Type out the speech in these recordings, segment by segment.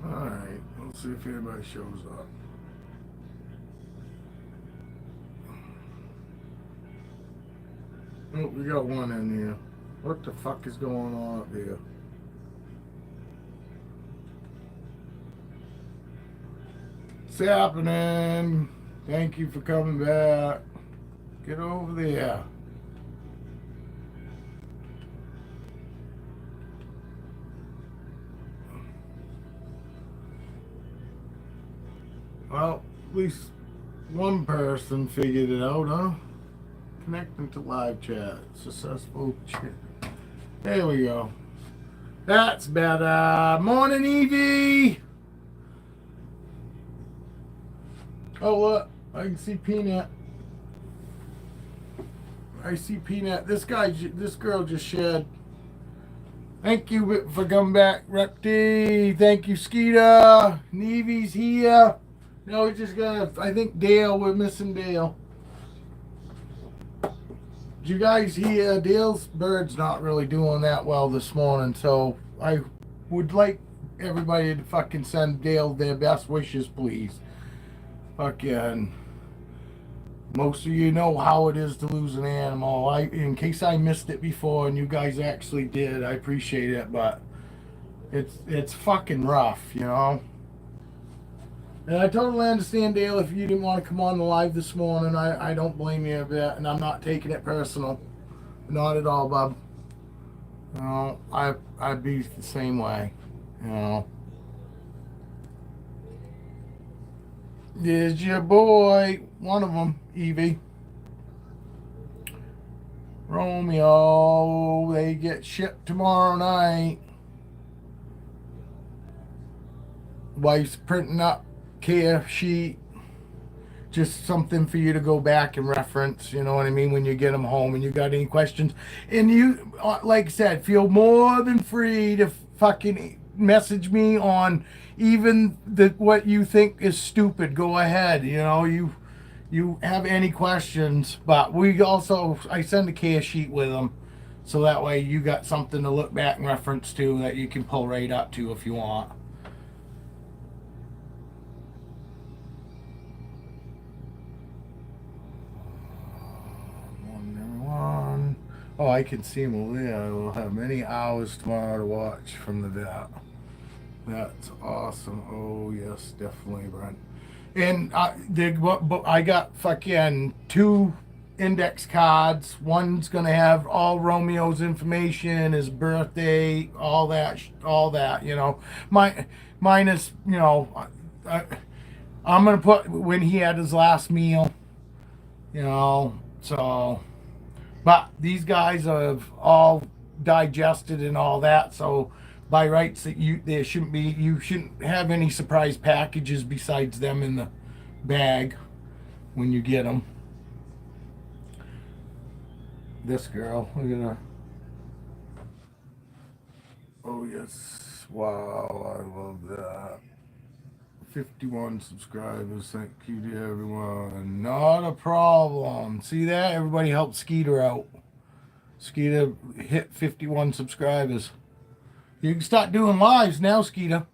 Alright, let's see if anybody shows up. Oh, we got one in here. What the fuck is going on up here? What's happening? Thank you for coming back. Get over there. Well, at least one person figured it out, huh? Connecting to live chat. Successful chat. There we go. That's better. Morning, Evie. Oh, look. I can see Peanut. I see Peanut. This girl just shared. Thank you for coming back, Repty. Thank you, Skeeta. Nevy's here. No, we just got, I think Dale, we're missing Dale. Did you guys hear? Dale's bird's not really doing that well this morning, so I would like everybody to fucking send Dale their best wishes, please. Fucking, most of you know how it is to lose an animal. In case I missed it before and you guys actually did, I appreciate it, but it's fucking rough, you know. And I totally understand, Dale, if you didn't want to come on the live this morning. I don't blame you a bit, and I'm not taking it personal. Not at all, bub. You know, I'd be the same way, you know. There's your boy, one of them, Evie. Romeo, they get shipped tomorrow night. Wife's printing up care sheet. Just something for you to go back and reference, you know what I mean, when you get them home and you got any questions. And you, like I said, feel more than free to fucking message me on even what you think is stupid. Go ahead, you know, you have any questions. But I send a care sheet with them, so that way you got something to look back and reference to that you can pull right up to if you want. Oh, I can see him over there. I will have many hours tomorrow to watch from the vet. That's awesome. Oh, yes, definitely, Brent. And I got fucking 2 index cards. One's going to have all Romeo's information, his birthday, all that, you know. Mine is, you know, I'm going to put when he had his last meal, you know, so. But these guys have all digested and all that, so by rights you shouldn't have any surprise packages besides them in the bag when you get them. This girl, look at her. Oh yes, wow, I love that. 51 subscribers. Thank you to everyone. Not a problem. See that? Everybody helped Skeeter out. Skeeter hit 51 subscribers. You can start doing lives now, Skeeter.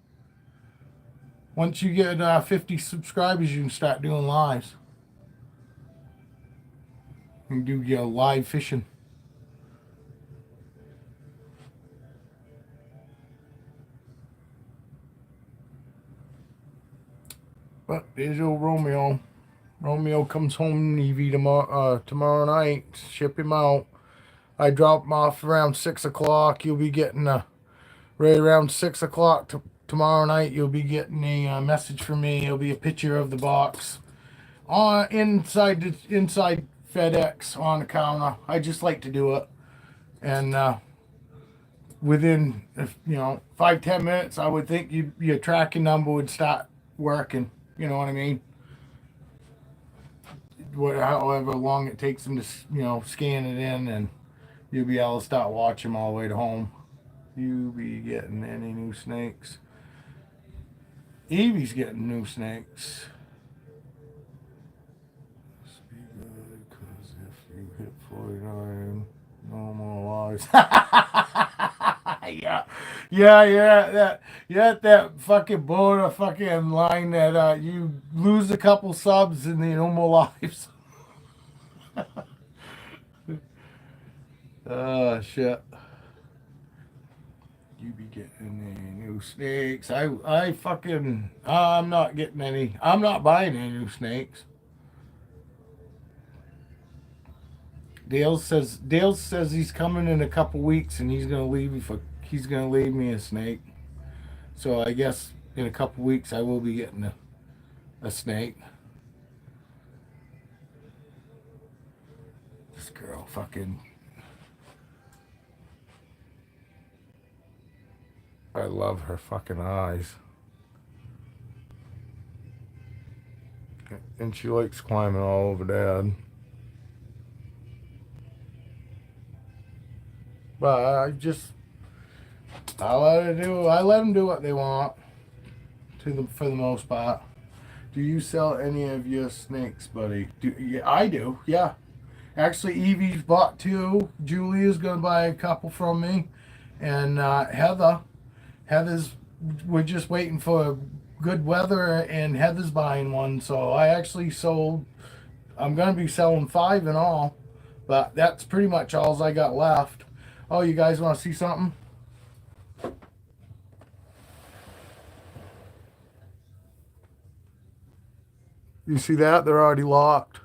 Once you get 50 subscribers, you can start doing lives. You can do your live fishing. But there's old Romeo. Romeo comes home Evie tomorrow night. Ship him out. I drop him off around 6 o'clock. You'll be getting right around 6 o'clock tomorrow night. You'll be getting a message from me. It'll be a picture of the box inside FedEx on the counter. I just like to do it, and within 5-10 minutes, I would think your tracking number would start working. You know what I mean? However long it takes them to scan it in, and you'll be able to start watching them all the way to home. You be getting any new snakes? Evie's getting new snakes. Must be good, because if you hit 49, no more lives. Yeah, yeah, you're at that fucking border fucking line that you lose a couple subs and you no more lives. Oh shit. You be getting any new snakes? I fucking I'm not getting any. I'm not buying any new snakes. Dale says he's coming in a couple weeks and he's gonna leave me a snake. So I guess in a couple weeks I will be getting a snake. This girl fucking I love her fucking eyes. And she likes climbing all over Dad. But I let them do what they want for the most part. Do you sell any of your snakes, buddy? Yeah, I do. Yeah. Actually, Evie's bought two. Julia's gonna buy a couple from me, and Heather's. We're just waiting for good weather, and Heather's buying one. So I actually sold. I'm gonna be selling 5 in all, but that's pretty much all I got left. Oh, you guys want to see something? You see that? They're already locked.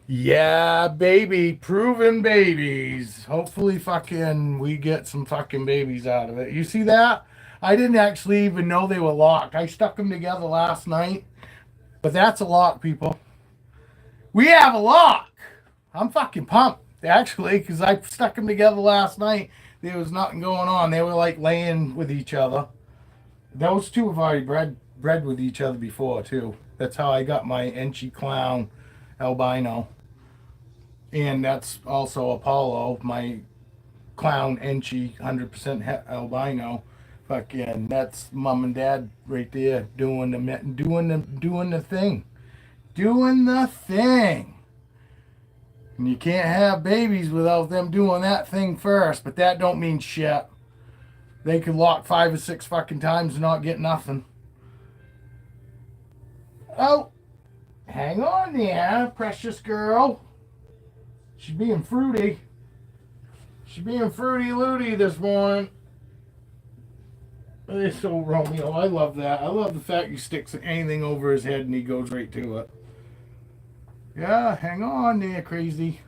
Yeah, baby. Proven babies. Hopefully fucking we get some fucking babies out of it. You see that? I didn't actually even know they were locked. I stuck them together last night. But that's a lock, people. We have a lock. I'm fucking pumped, actually, because I stuck them together last night. There was nothing going on. They were like laying with each other. Those two have already bred with each other before, too. That's how I got my Enchi Clown albino. And that's also Apollo, my clown Enchi 100% albino. Fucking, that's mom and dad right there doing the thing. Doing the thing. And you can't have babies without them doing that thing first, but that don't mean shit. They could lock 5 or 6 fucking times and not get nothing. Oh, hang on there, precious girl. She's being fruity. She's being fruity looty this morning. It's so Romeo. I love that. I love the fact he sticks anything over his head and he goes right to it. Yeah, hang on there, crazy.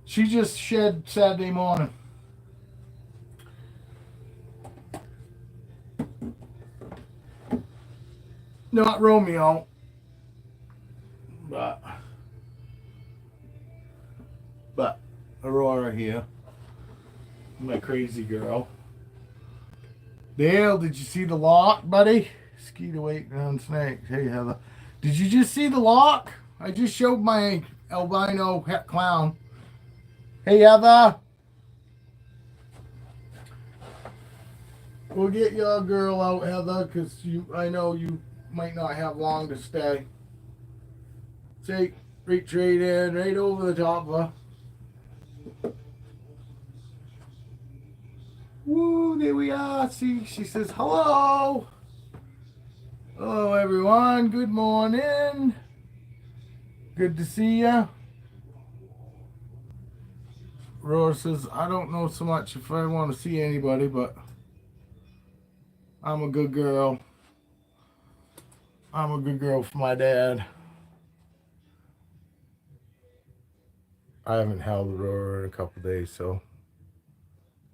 She just shed Saturday morning. Not Romeo, but Aurora here, my crazy girl. Dale, did you see the lock, buddy? Skeeter waiting on snakes. Hey, Heather. Did you just see the lock? I just showed my albino clown. Hey, Heather. We'll get your girl out, Heather, because I know you might not have long to stay. Take, reach right in, right over the top of her. Woo, there we are. See, she says hello. Hello, everyone. Good morning. Good to see ya. Roar says, I don't know so much if I want to see anybody, but I'm a good girl. I'm a good girl for my dad. I haven't held Aurora in a couple days, so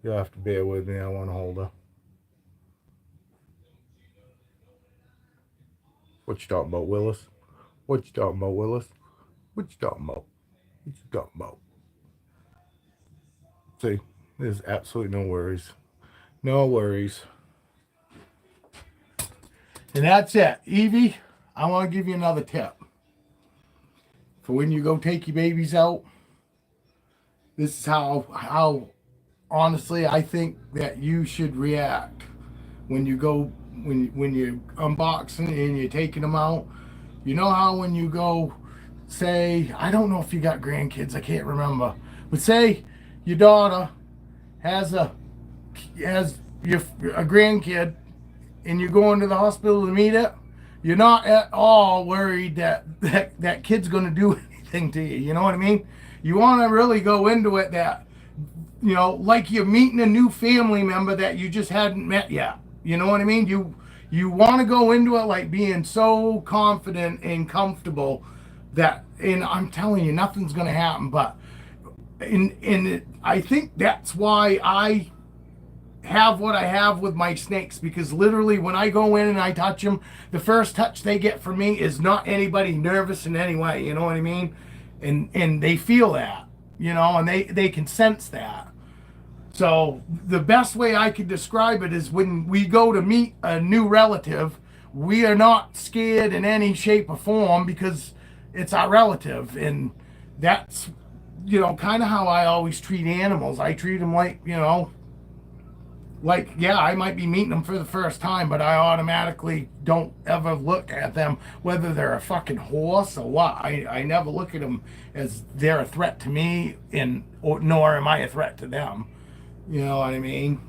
you'll have to bear with me. I want to hold her. What you talking about, Willis? What you talking about, Willis? What you talking about? What you talking about? See, there's absolutely no worries. No worries. And that's it. Evie, I want to give you another tip. For when you go take your babies out, this is how honestly I think that you should react when you go when you're unboxing and you're taking them out. You know how when you go, say, I don't know if you got grandkids, I can't remember, but say your daughter has has a grandkid and you're going to the hospital to meet it, you're not at all worried that kid's going to do anything to you. You know what I mean? You want to really go into it that, like you're meeting a new family member that you just hadn't met yet. You know what I mean? You want to go into it like being so confident and comfortable that, and I'm telling you, nothing's going to happen. But I think that's why I have what I have with my snakes, because literally when I go in and I touch them, the first touch they get from me is not anybody nervous in any way. You know what I mean? And they feel that, and they can sense that. So the best way I could describe it is when we go to meet a new relative, we are not scared in any shape or form because it's our relative. And that's, kind of how I always treat animals. I treat them like, yeah, I might be meeting them for the first time, but I automatically don't ever look at them, whether they're a fucking horse or what. I never look at them as they're a threat to me, nor am I a threat to them. You know what I mean?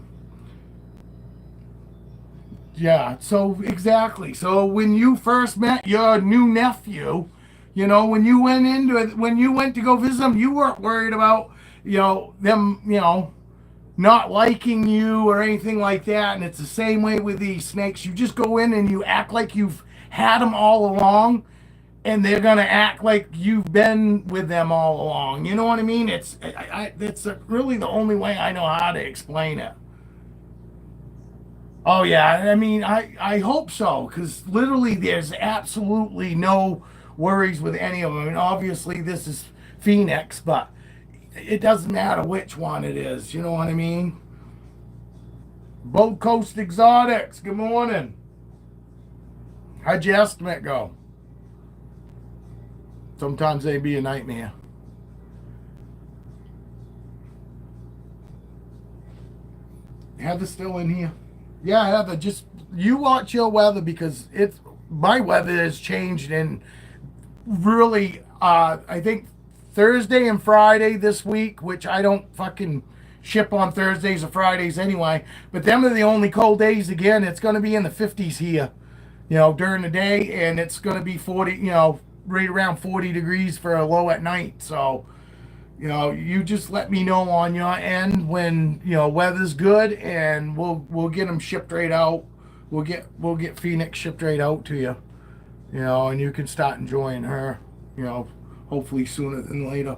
Yeah, so exactly. So when you first met your new nephew, when you went into it, when you went to go visit them, you weren't worried about, them, not liking you or anything like that. And it's the same way with these snakes. You just go in and you act like you've had them all along, and they're gonna act like you've been with them all along. You know what I mean? It's really the only way I know how to explain it. Oh yeah, I mean, I hope so, because literally there's absolutely no worries with any of them. And obviously this is Phoenix, but it doesn't matter which one it is. You know what I mean? Boat Coast Exotics, good morning. How'd your estimate go? Sometimes they be a nightmare. Heather's still in here. Yeah, Heather, just you watch your weather, because it's my weather has changed, and really, I think Thursday and Friday this week, which I don't fucking ship on Thursdays or Fridays anyway, but them are the only cold days again. It's going to be in the 50s here, during the day, and it's going to be 40, right around 40 degrees for a low at night. So, you just let me know on your end when, weather's good, and we'll get them shipped right out. We'll get Phoenix shipped right out to you, and you can start enjoying her, hopefully sooner than later.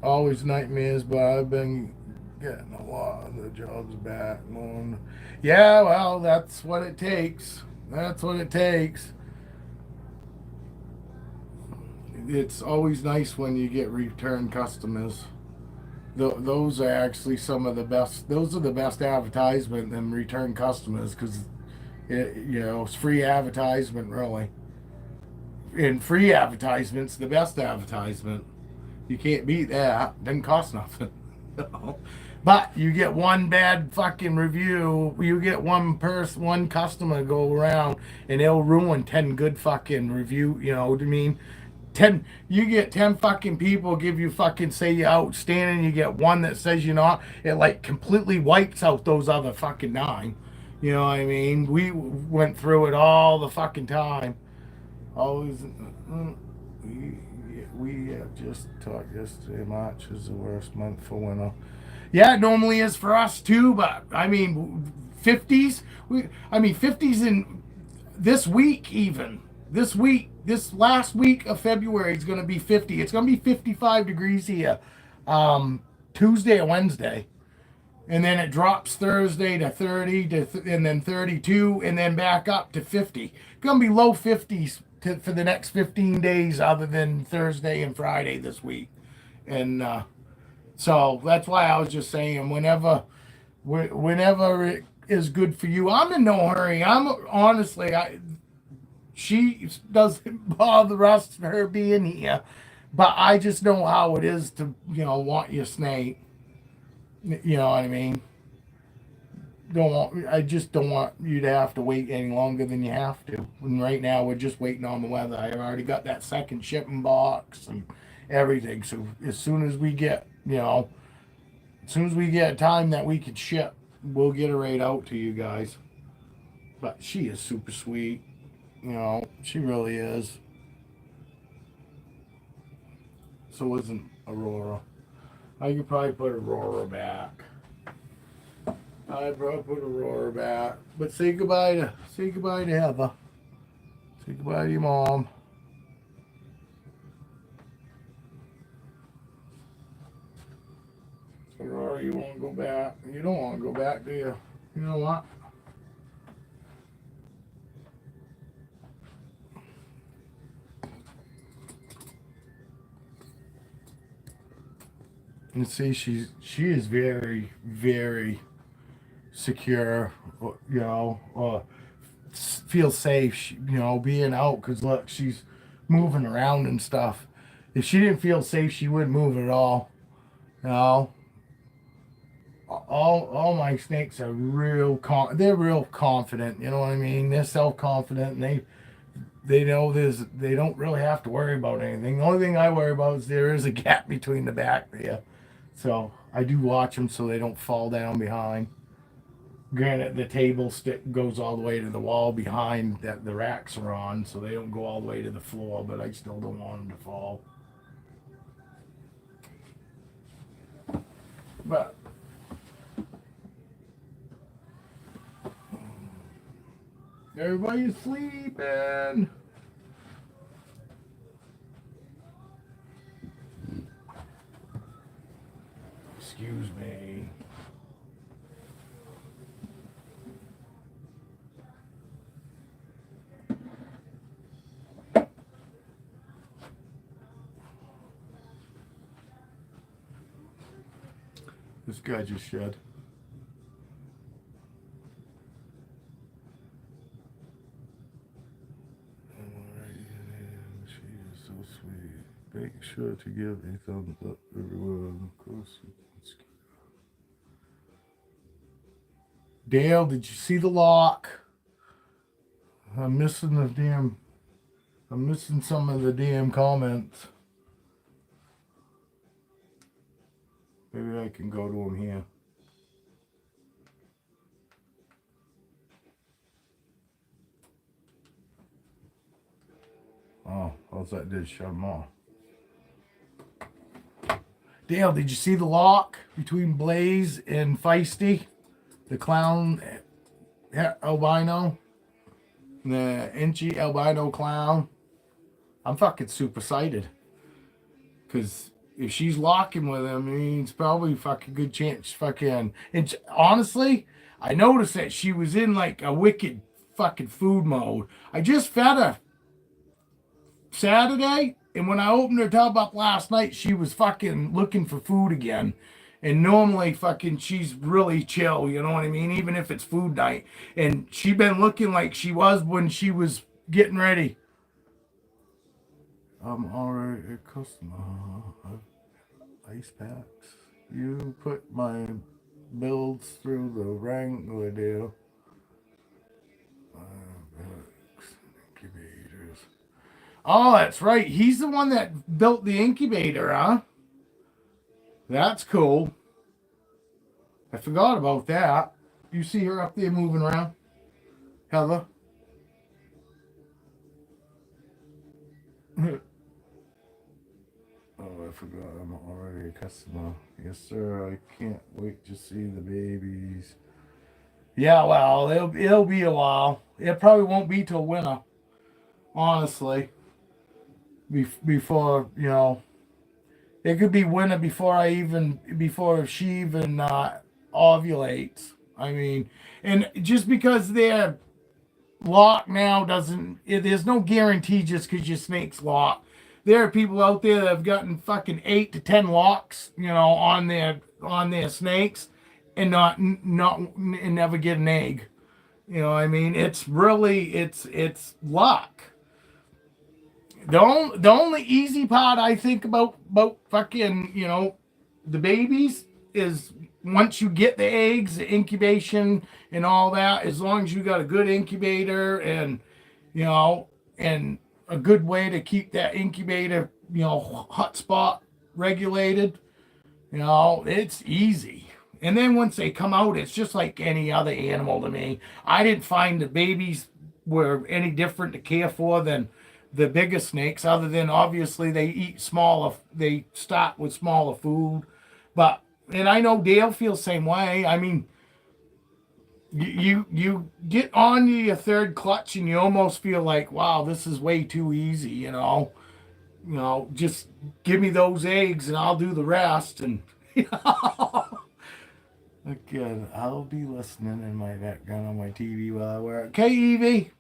Always nightmares, but I've been getting a lot of the jobs back. Yeah, well, that's what it takes. That's what it takes. It's always nice when you get return customers. Those are actually some of the best. Those are the best advertisement than return customers, because it's free advertisement really. And free advertisements the best advertisement. You can't beat that. Doesn't cost nothing. But you get one bad fucking review, you get one customer go around, and they'll ruin 10 good fucking review. You know what I mean? You get 10 fucking people give you fucking say you're outstanding, you get one that says you're not, it like completely wipes out those other fucking 9. You know what I mean? We went through it all the fucking time. Always, we have just talked yesterday. March is the worst month for winter. Yeah, it normally is for us too, but I mean, 50s. 50s in this week even. This last week of February is going to be 50. It's going to be 55 degrees here, Tuesday and Wednesday, and then it drops Thursday to 30 and then 32, and then back up to 50. It's going to be low 50s for the next 15 days, other than Thursday and Friday this week, and so that's why I was just saying whenever it is good for you. I'm in no hurry. She doesn't bother us for her being here, but I just know how it is to, want your snake. You know what I mean? I just don't want you to have to wait any longer than you have to. And right now we're just waiting on the weather. I've already got that second shipping box and everything. So as soon as we get you know, as soon as we get a time that we can ship, we'll get her right out to you guys. But she is super sweet. You know, she really is. So isn't Aurora. I could probably put Aurora back. I'd probably put Aurora back. But say goodbye to Heather. Say goodbye to your mom. Aurora, you won't go back. You don't want to go back, do you? You know what? And see, she is very, very secure. You know, feel safe. You know, being out because look, she's moving around and stuff. If she didn't feel safe, she wouldn't move at all. You know, all my snakes are they're real confident. You know what I mean? They're self confident, and they know they don't really have to worry about anything. The only thing I worry about is there is a gap between the back there. So I do watch them so they don't fall down behind. Granted, the table stick goes all the way to the wall behind that the racks are on, so they don't go all the way to the floor, but I still don't want them to fall. But everybody's sleeping. Excuse me. This guy just shed. She is so sweet. Make sure to give a thumbs up, everyone. Of course. Dale, did you see the lock? I'm missing some of the damn comments. Maybe I can go to him here. Oh, all that did shut him off. Dale, did you see the lock between Blaze and Feisty? The clown albino? The inchy albino clown? I'm fucking super excited. Because if she's locking with him, I mean, it's probably fucking good chance. Fucking. And honestly, I noticed that she was in like a wicked fucking food mode. I just fed her Saturday, and when I opened her tub up last night, she was fucking looking for food again. And normally, fucking, she's really chill, you know what I mean? Even if it's food night. And she been looking like she was when she was getting ready. I'm already a customer. Ice packs. You put my builds through the Wrangler deal. Incubators. Oh, that's right. He's the one that built the incubator, huh? That's cool. I forgot about that. You see her up there moving around? Heather? Oh, I forgot. I'm already a customer. Yes, sir. I can't wait to see the babies. Yeah, well, it'll be a while. It probably won't be till winter, honestly. Before, you know, it could be winter before she even ovulates. I mean, and just because they're locked now there's no guarantee just because your snake's locked. There are people out there that have gotten fucking 8 to 10 locks, you know, on their snakes, and and never get an egg. You know what I mean? It's really it's luck. The only easy part I think about fucking, you know, the babies is once you get the eggs, the incubation and all that, as long as you got a good incubator and, you know, and a good way to keep that incubator, you know, hot spot regulated, You know, it's easy. And then once they come out, it's just like any other animal to me. I didn't find the babies were any different to care for than the bigger snakes, other than obviously they eat smaller, they start with smaller food. But, and I know Dale feels the same way. I mean, you get on to your third clutch and you almost feel like, wow, this is way too easy, you know. You know, just give me those eggs and I'll do the rest. And you know, again, I'll be listening in my background on my TV while I work. Okay, Evie.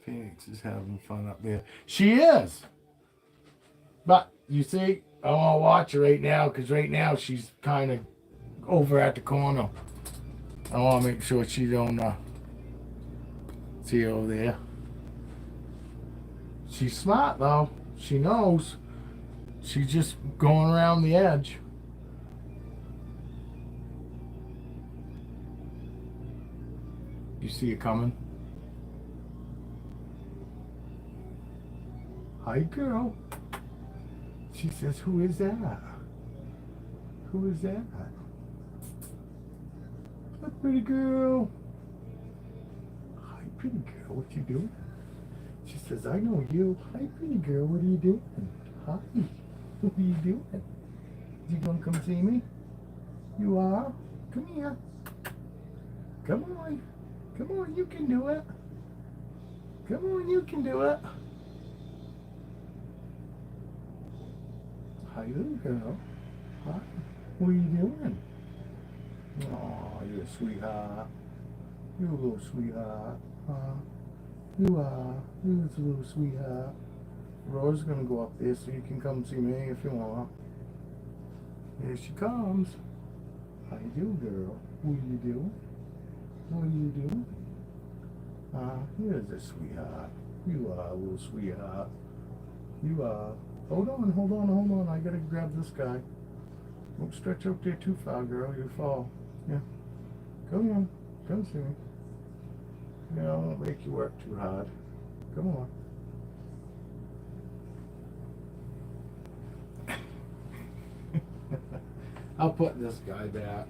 Phoenix is having fun up there. She is. But you see, I want to watch her right now because right now she's kind of over at the corner. I want to make sure she don't see her over there. She's smart though. She knows. She's just going around the edge. You see it coming? Hi, girl. She says, who is that? Who is that? Hi, pretty girl. Hi, pretty girl. What you doing? She says, I know you. Hi, pretty girl. What are you doing? Hi. What are you doing? You gonna come see me? You are? Come here. Come on. Come on, you can do it. Come on, you can do it. Hi, little girl. Hi. What are you doing? Oh, you're a sweetheart. You're a little sweetheart. You are. You're a little sweetheart. Rose's gonna go up there so you can come see me if you want. Here she comes. How you doing, girl? What are you doing? What are you doing? Here's a sweetheart. You are a little sweetheart. You are. Hold on, hold on, hold on. I gotta grab this guy. Don't stretch out there too far, girl. You'll fall. Yeah. Come on. Come see me. Yeah, I won't make you work too hard. Come on. I'll put this guy back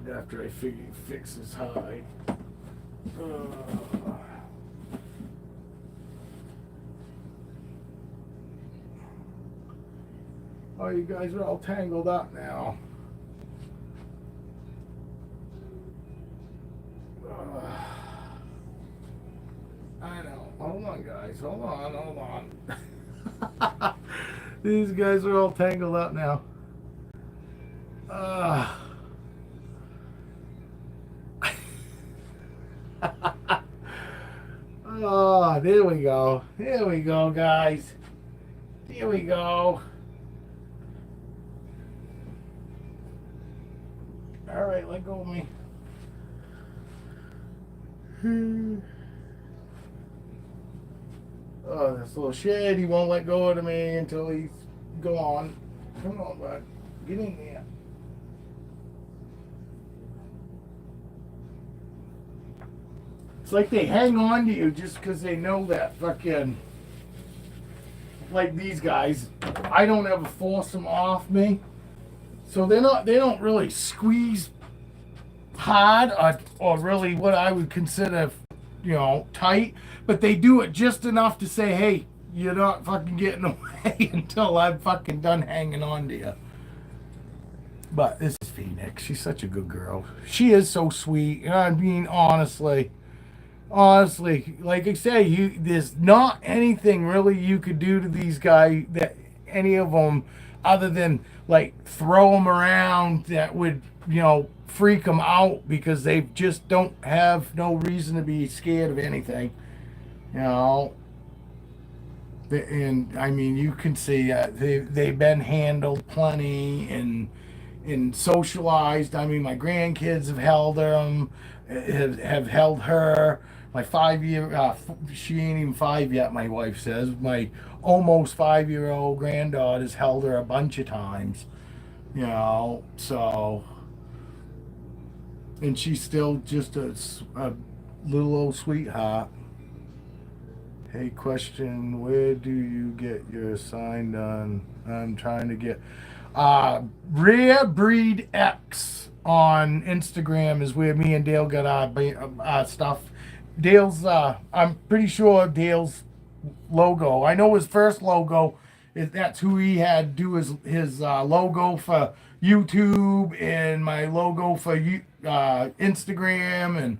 after I fix his hide. Oh, you guys are all tangled up now. I know. Hold on, guys. Hold on, hold on. These guys are all tangled up now. Oh, there we go. There we go, guys. There we go. All right, let go of me. Oh, this little shit, he won't let go of me until he's gone. Come on, bud. Get in there. It's like they hang on to you just because they know that fucking, like these guys, I don't ever force them off me. So they don't really squeeze hard or really what I would consider, you know, tight, but they do it just enough to say, hey, you're not fucking getting away until I'm fucking done hanging on to you. But this is Phoenix. She's such a good girl. She is so sweet. And I mean, honestly, like I say, there's not anything really you could do to these guys, that any of them, other than like throw them around, that would, you know, freak them out, because they just don't have no reason to be scared of anything, you know. And I mean, you can see they've been handled plenty and socialized. I mean, my grandkids have held them, have held her. My 5-year, she ain't even 5 yet, my wife says. My almost 5-year-old granddaughter's held her a bunch of times, you know, so. And she's still just a little old sweetheart. Hey, question, where do you get your sign done? I'm trying to get... Rare Breed X on Instagram is where me and Dale got our stuff. Dale's, I'm pretty sure Dale's logo. I know his first logo is that's who he had do his logo for YouTube and my logo for Instagram. And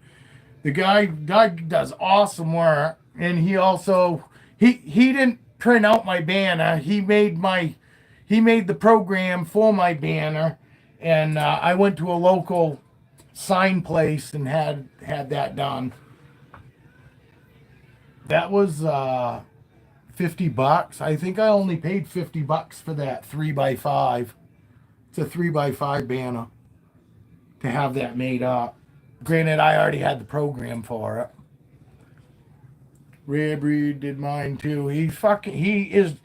the guy does awesome work. And he also he didn't print out my banner. He made the program for my banner, and I went to a local sign place and had that done. That was $50. I think I only paid $50 for that 3x5. It's a 3x5 banner to have that made up. Granted, I already had the program for it. Rare Breed did mine too. He is,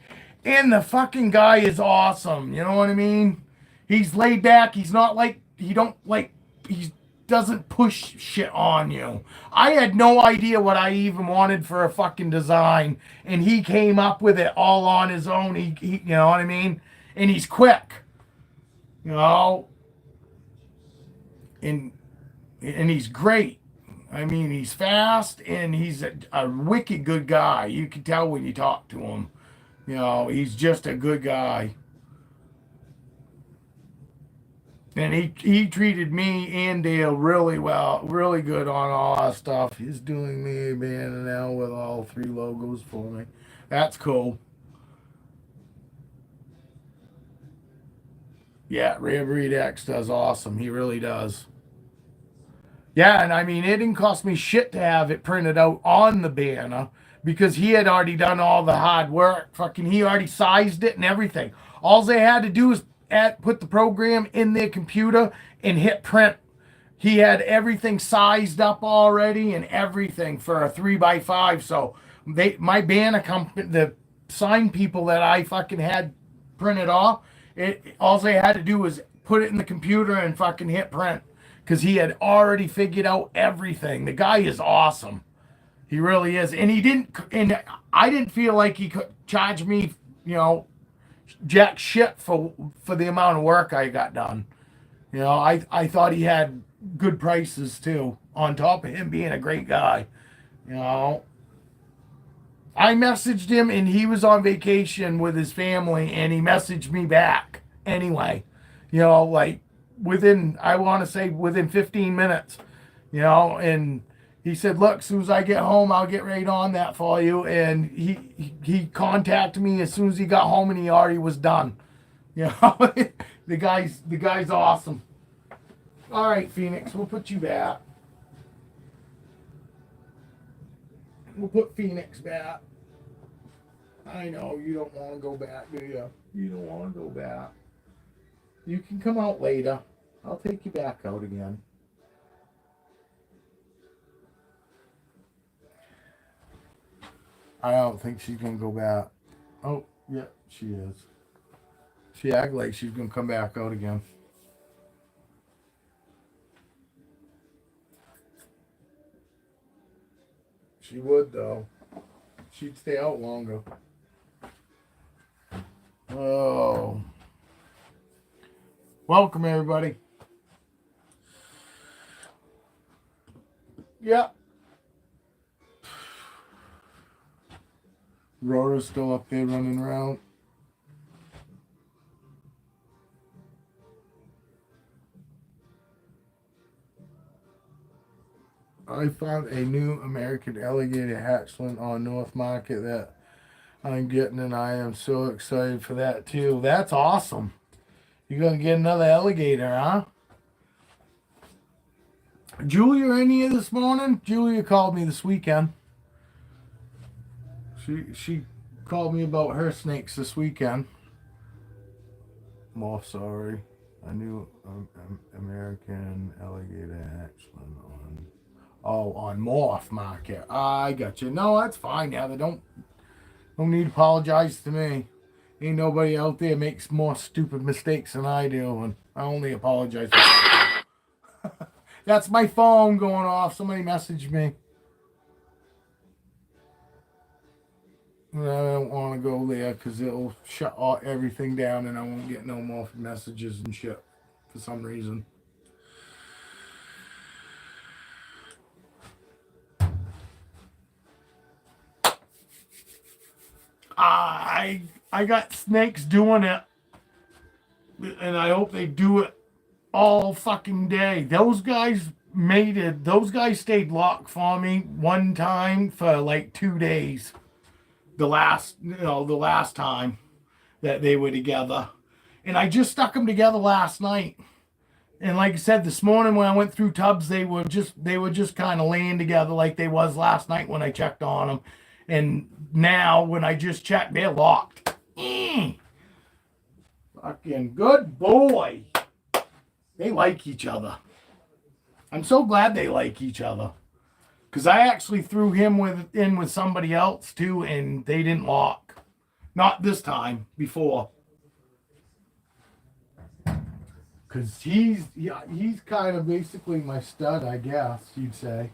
and the fucking guy is awesome. You know what I mean? He's laid back. He's not like, he doesn't push shit on you. I had no idea what I even wanted for a fucking design, and he came up with it all on his own. He you know what I mean? And he's quick. You know? And he's great. I mean, he's fast, and he's a wicked good guy. You can tell when you talk to him. You know, he's just a good guy. And he treated me and Dale really well, really good on all our stuff. He's doing me a banner now with all 3 logos for me. That's cool. Yeah, Rare Breed X does awesome. He really does. Yeah, and I mean, it didn't cost me shit to have it printed out on the banner because he had already done all the hard work. Fucking, he already sized it and everything. All they had to do is put the program in their computer and hit print. He had everything sized up already and everything for a 3x5. So my banner company, the sign people that I fucking had printed off, all they had to do was put it in the computer and fucking hit print. Because he had already figured out everything. The guy is awesome. He really is. And I didn't feel like he could charge me, you know, jack shit for the amount of work I got done. You know, I thought he had good prices too, on top of him being a great guy. You know, I messaged him and he was on vacation with his family, and he messaged me back anyway. You know, like, I want to say within 15 minutes, you know, and he said, look, as soon as I get home, I'll get right on that for you. And he contacted me as soon as he got home, and he already was done. You know, the guy's awesome. All right, Phoenix, we'll put you back. We'll put Phoenix back. I know you don't want to go back, do you? You don't want to go back. You can come out later. I'll take you back out again. I don't think she's going to go back. Oh, yeah, she is. She acted like she's going to come back out again. She would, though. She'd stay out longer. Oh. Welcome, everybody. Yep. Rora's still up there running around. I found a new American alligator hatchling on North Market that I'm getting, and I am so excited for that too. That's awesome. You're going to get another alligator, huh? Julia in here this morning? Julia called me this weekend. She called me about her snakes this weekend. Morph, sorry. A new American alligator hatchling on Morph Market. I got you. No, that's fine, Heather. Don't need to apologize to me. Ain't nobody out there makes more stupid mistakes than I do, and I only apologize for that. That's my phone going off. Somebody messaged me. And I don't want to go there because it'll shut all, everything down and I won't get no more messages and shit for some reason. I got snakes doing it, and I hope they do it all fucking day. Those guys made it. Those guys stayed locked for me one time for like 2 days. The last time that they were together, and I just stuck them together last night. And like I said, this morning when I went through tubs, they were just kind of laying together like they was last night when I checked on them. And now when I just checked, they're locked. Fucking good boy. They like each other. I'm so glad they like each other. Because I actually threw him in with somebody else too, and they didn't lock. Not this time, before. Because he's kind of basically my stud, I guess you'd say.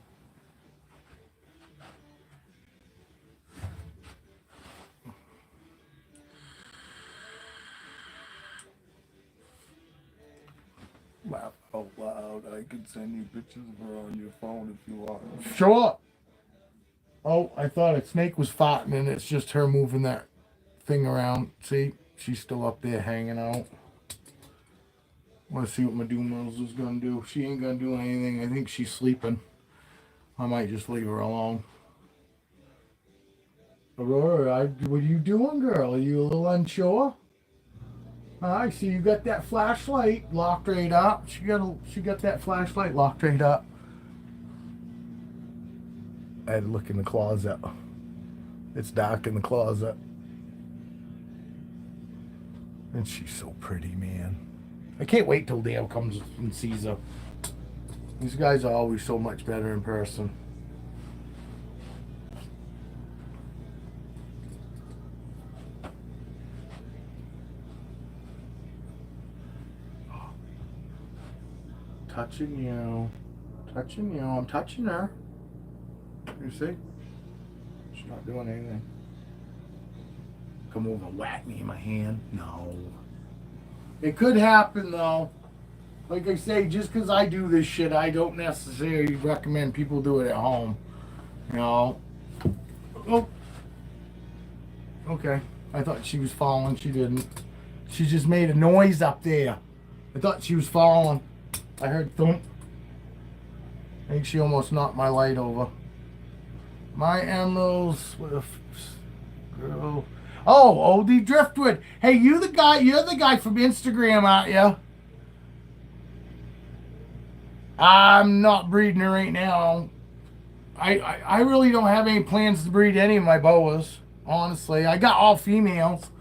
Laugh out loud. I could send you pictures of her on your phone if you want. Sure. Oh, I thought a snake was farting and it's just her moving that thing around. See? She's still up there hanging out. Want to see what Medumos is going to do. She ain't going to do anything. I think she's sleeping. I might just leave her alone. Aurora, what are you doing, girl? Are you a little unsure? I see you got that flashlight locked right up. She got that flashlight locked right up. I had to look in the closet. It's dark in the closet. And she's so pretty, man. I can't wait till Dale comes and sees her. These guys are always so much better in person. Touching you. Touching you. I'm touching her. You see? She's not doing anything. Come over and whack me in my hand. No. It could happen though. Like I say, just because I do this shit, I don't necessarily recommend people do it at home. You know? Oh. Okay. I thought she was falling. She didn't. She just made a noise up there. I thought she was falling. I heard thump. I think she almost knocked my light over. My emeralds with a girl. Oh, Oldie Driftwood. Hey, you're the guy from Instagram, aren't you? I'm not breeding her right now. I really don't have any plans to breed any of my boas, honestly. I got all females.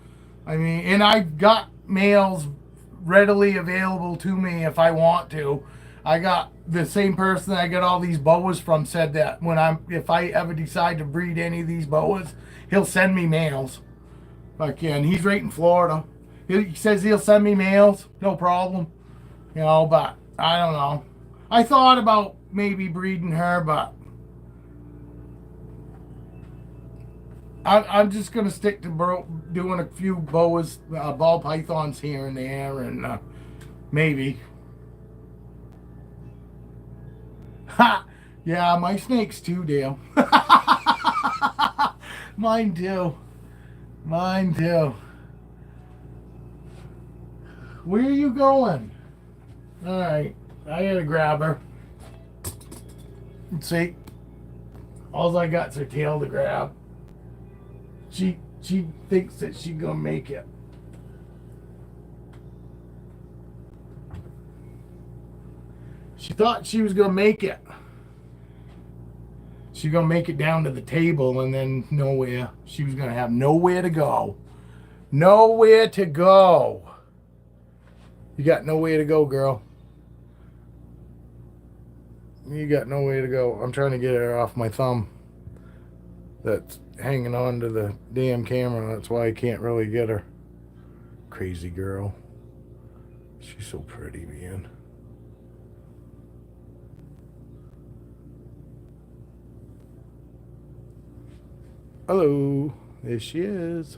I mean, and I've got males readily available to me if I want to. I got the same person that I get all these boas from said that if I ever decide to breed any of these boas, he'll send me males. And he's right in Florida. He says he'll send me males, no problem. You know, but I don't know. I thought about maybe breeding her, but I'm just gonna stick to doing a few boas, ball pythons here and there, and maybe. Ha! Yeah, my snakes too, Dale. Mine too. Mine too. Where are you going? All right, I gotta grab her. Let's see. All I got's her tail to grab. She thinks that she's gonna make it. She thought she was gonna make it. She's gonna make it down to the table and then nowhere. She was gonna have nowhere to go. Nowhere to go. You got nowhere to go, girl. You got nowhere to go. I'm trying to get her off my thumb. That's hanging on to the damn camera. That's why I can't really get her. Crazy girl. She's so pretty, man. Hello. There she is.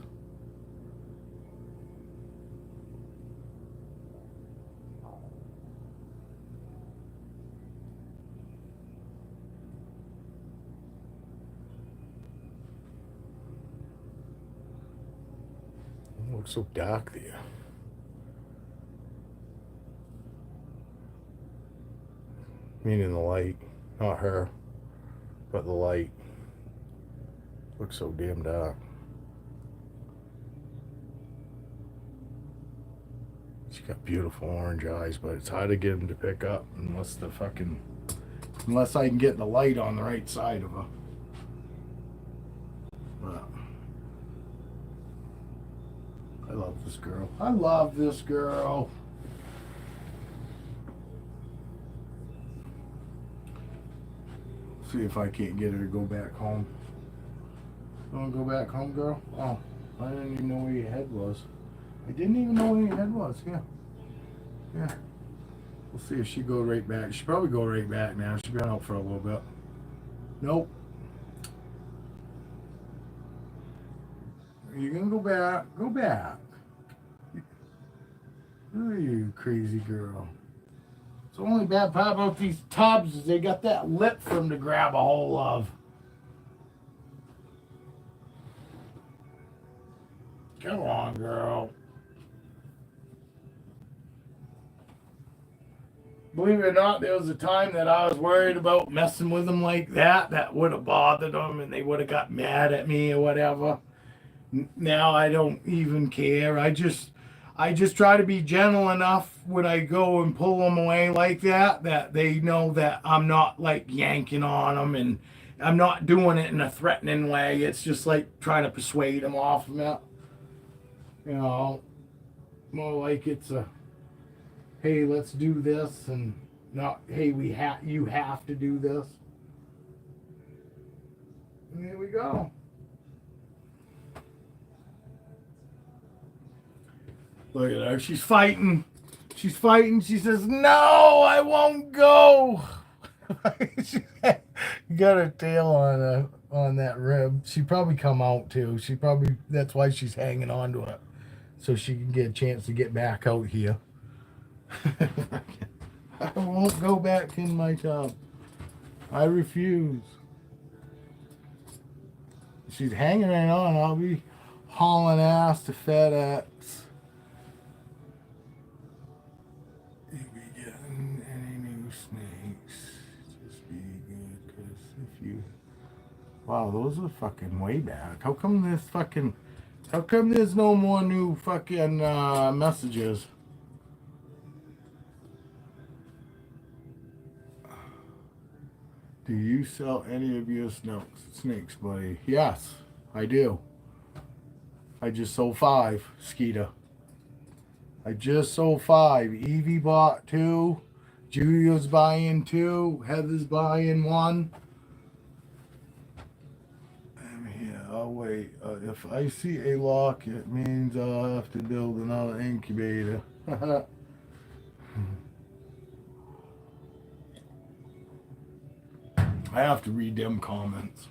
It looks so dark there. Meaning the light. Not her, but the light. Looks so damn dark. She's got beautiful orange eyes, but it's hard to get them to pick up unless I can get the light on the right side of her. But I love this girl. I love this girl. See if I can't get her to go back home. You want to go back home, girl? Oh, I didn't even know where your head was. I didn't even know where your head was. Yeah. Yeah. We'll see if she go right back. She'll probably go right back now. She's been out for a little bit. Nope. Are you going to go back? Go back. Oh, you crazy girl. It's the only bad part about these tubs is they got that lip for them to grab a hold of. Come on, girl. Believe it or not, there was a time that I was worried about messing with them like that. That would have bothered them and they would have got mad at me or whatever. Now I don't even care. I just try to be gentle enough when I go and pull them away like that, that they know that I'm not like yanking on them and I'm not doing it in a threatening way. It's just like trying to persuade them off of it. You know, more like it's a, hey, let's do this, and not, hey, you have to do this. And here we go. Look at her. She's fighting. She's fighting. She says, no, I won't go. She got her tail on that rib. She probably come out too. That's why she's hanging on to it. So she can get a chance to get back out here. I won't go back in my tub. I refuse. She's hanging right on. I'll be hauling ass to FedEx. You be getting any new snakes? Just be good, because if you... Wow, those are fucking way back. How come there's no more new fucking messages? Do you sell any of your snakes, buddy? Yes, I do. I just sold 5, Skeeter. I just sold 5. Evie bought 2. Julia's buying 2. Heather's buying 1. I'm here. I'll wait. If I see a lock, it means I'll have to build another incubator. I have to read them comments.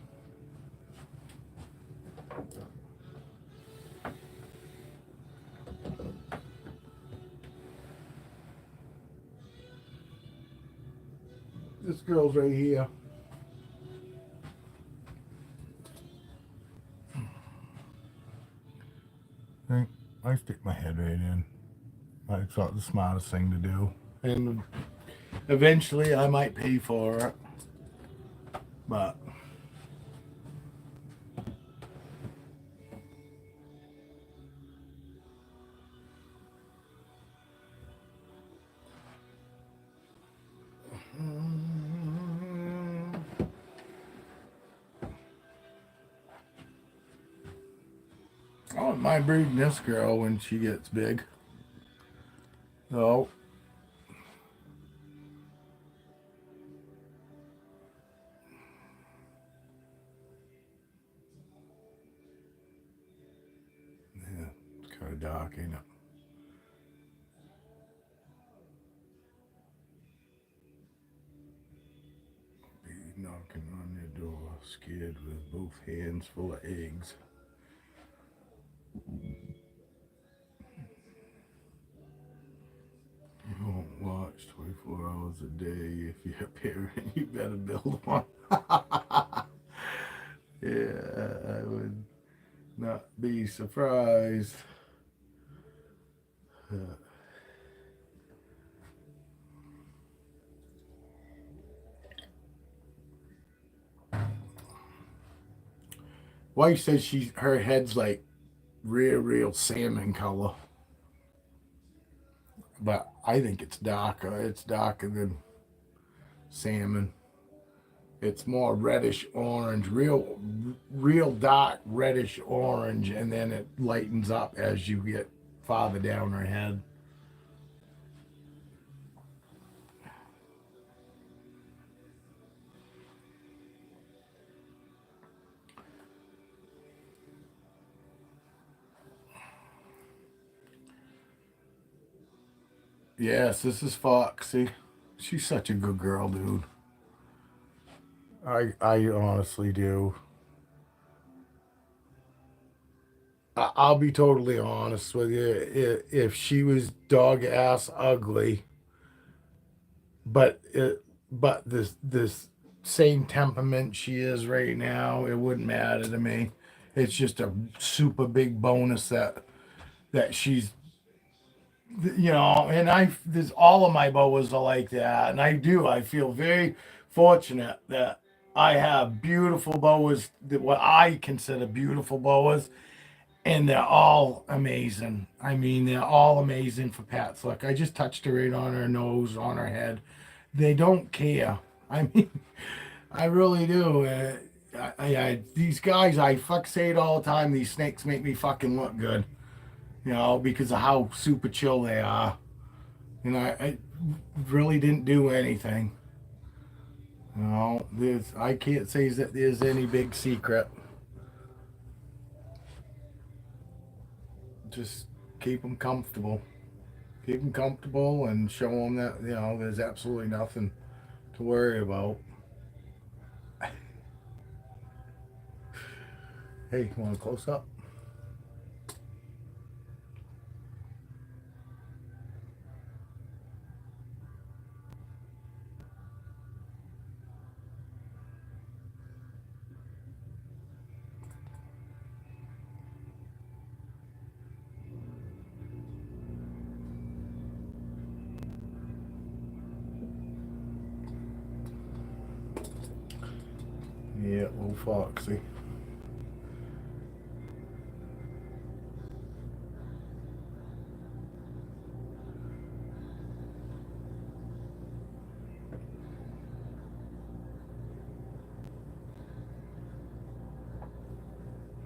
This girl's right here. I stick my head right in. I thought the smartest thing to do. And eventually I might pay for it. But I don't mind breeding this girl when she gets big. So yeah, it's kind of dark, ain't it? Be knocking on your door, scared with both hands full of eggs. watch 24 hours a day. If you're a parent, you better build one. Yeah, I would not be surprised. Wife says her head's like real salmon color, but I think it's darker. It's darker than salmon. It's more reddish orange, real dark reddish orange, and then it lightens up as you get farther down her head. Yes, this is Foxy. She's such a good girl, dude. I honestly do. I'll be totally honest with you. If she was dog ass ugly, but this same temperament she is right now, it wouldn't matter to me. It's just a super big bonus that she's, and there's all of my boas are like that, and I feel very fortunate that I have beautiful boas, that what I consider beautiful boas, and they're all amazing. I mean, they're all amazing for pets. Look, I just touched her right on her nose, on her head. They don't care. I mean, I really do. These guys, I fuck say it all the time. These snakes make me fucking look good, because of how super chill they are. I really didn't do anything. I can't say that there's any big secret. Just keep them comfortable. Keep them comfortable and show them that, there's absolutely nothing to worry about. Hey, you want a close up? Yeah, little Foxy.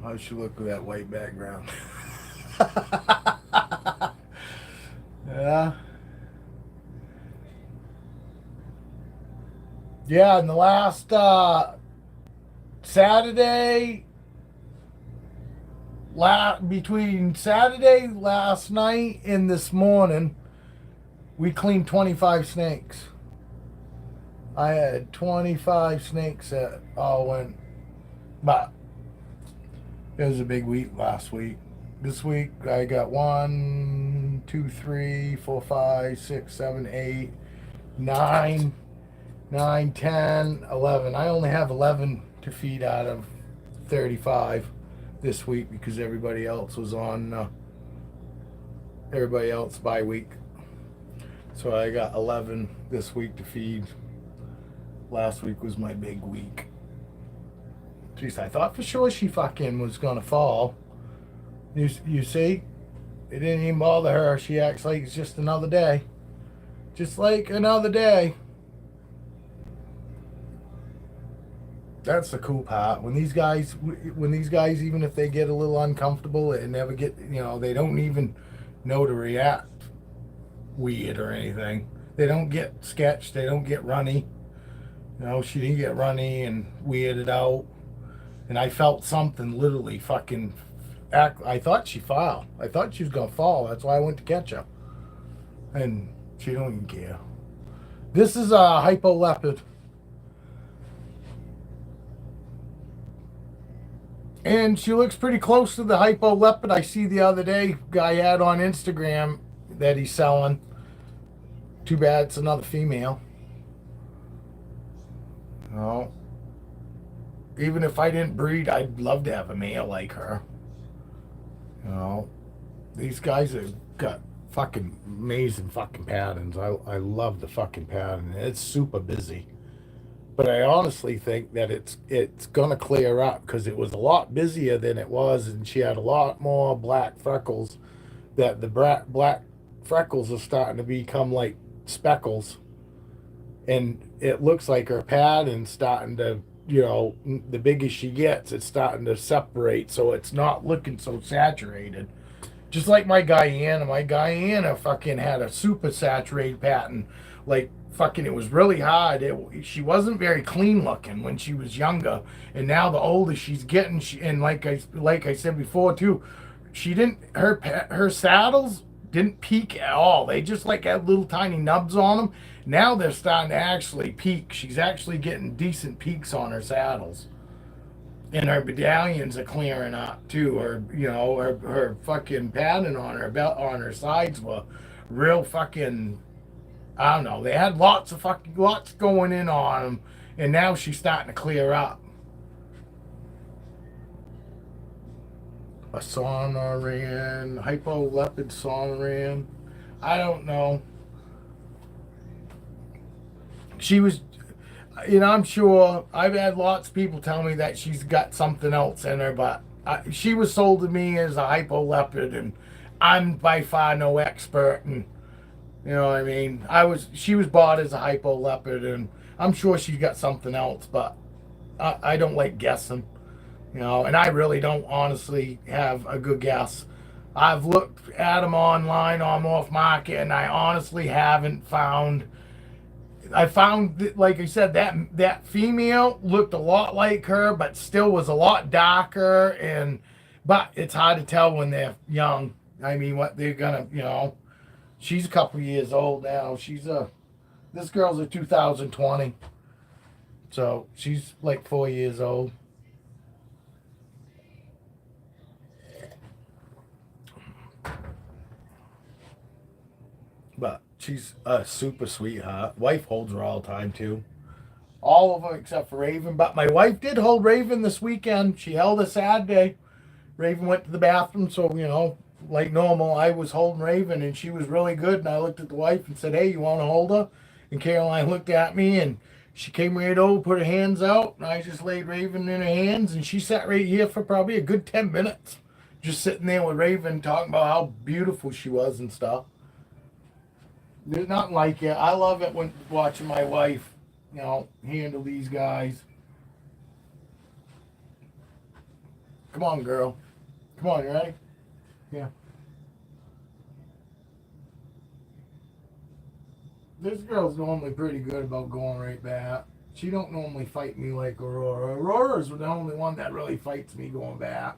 How she look with that white background? Yeah. Yeah, and the last Saturday, between Saturday last night and this morning, we cleaned 25 snakes. I had 25 snakes that all went, but it was a big week last week. This week I got 1, 2, 3, 4, 5, 6, 7, 8, 9, 9, 10, 11. I only have 11 to feed out of 35 this week because everybody else was on everybody else bye week. So I got 11 this week to feed. Last week was my big week. Jeez, I thought for sure she fucking was gonna fall. You see? It didn't even bother her. She acts like it's just another day. Just like another day. That's the cool part. When these guys, even if they get a little uncomfortable and never get, they don't even know to react weird or anything. They don't get sketched. They don't get runny. She didn't get runny and weirded out. And I felt something literally fucking I thought she fell. I thought she was going to fall. That's why I went to catch her. And she don't even care. This is a hypo leopard. And she looks pretty close to the hypo leopard I see the other day guy had on Instagram that he's selling. Too bad it's another female. You know, even if I didn't breed, I'd love to have a male like her. You know, these guys have got fucking amazing fucking patterns. I love the fucking pattern. It's super busy. But I honestly think that it's gonna clear up because it was a lot busier than it was, and she had a lot more black freckles. That the black freckles are starting to become like speckles, and it looks like her pattern's starting to, the bigger she gets, it's starting to separate, so it's not looking so saturated. Just like my Guyana fucking had a super saturated pattern. Like fucking, it was really hard. She wasn't very clean looking when she was younger, and now the older she's getting, and like I said before too, she didn't her saddles didn't peak at all. They just like had little tiny nubs on them. Now they're starting to actually peak. She's actually getting decent peaks on her saddles, and her medallions are clearing up too. Her fucking pattern on her belt on her sides were real fucking. I don't know. They had lots going in on them, and now she's starting to clear up. A Sonoran, hypolepid Sonoran. I don't know. She was, I'm sure I've had lots of people tell me that she's got something else in her, but she was sold to me as a hypo leopard, and I'm by far no expert. And you know what I mean? She was bought as a hypo leopard, and I'm sure she's got something else, but I don't like guessing, and I really don't honestly have a good guess. I've looked at them online on off market, and I honestly haven't found. I found that, like I said, that female looked a lot like her, but still was a lot darker. And but it's hard to tell when they're young. I mean, what they're gonna, She's a couple years old now. This girl's a 2020, so she's like 4 years old. But she's a super sweetheart. Wife holds her all the time too. All of them except for Raven. But my wife did hold Raven this weekend. She held a sad day. Raven went to the bathroom, so like normal, I was holding Raven, and she was really good. And I looked at the wife and said, "Hey, you want to hold her?" And Caroline looked at me, and she came right over, put her hands out, and I just laid Raven in her hands, and she sat right here for probably a good 10 minutes, just sitting there with Raven, talking about how beautiful she was and stuff. There's nothing like it. I love it when watching my wife, handle these guys. Come on, girl. Come on, you ready? Yeah. This girl's normally pretty good about going right back. She don't normally fight me like Aurora. Aurora's the only one that really fights me going back.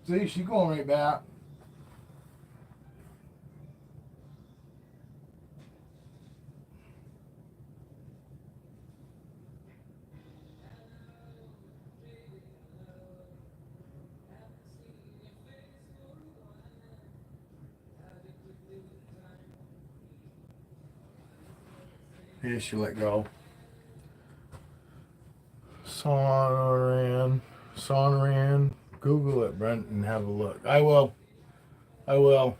See, she's going right back. Here she let go. Sonoran. Sonoran. Google it, Brent, and have a look. I will. I will.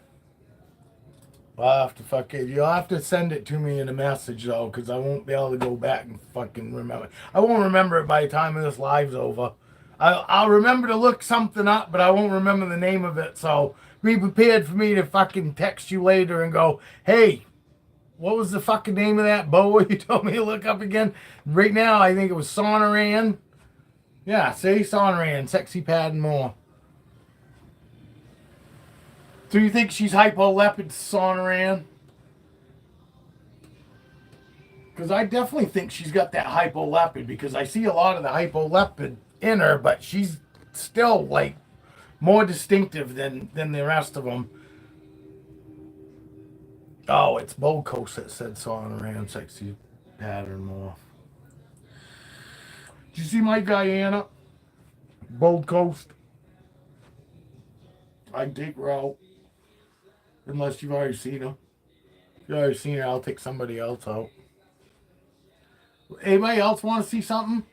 I'll have to fucking. You'll have to send it to me in a message though, because I won't be able to go back and fucking remember. I won't remember it by the time this live's over. I'll remember to look something up, but I won't remember the name of it. So be prepared for me to fucking text you later and go, "Hey, what was the fucking name of that boa you told me to look up again?" Right now, I think it was Sonoran. Yeah, say Sonoran, sexy pad and more. So you think she's hypolepid Sonoran? Because I definitely think she's got that hypolepid, because I see a lot of the hypolepid in her, but she's still like more distinctive than the rest of them. Oh, it's Bow Coast that said Sonoran, sexy pattern more. you see my Diana? Gold Coast. I'd take her out. Unless you've already seen her. If you've already seen her, I'll take somebody else out. Anybody else want to see something?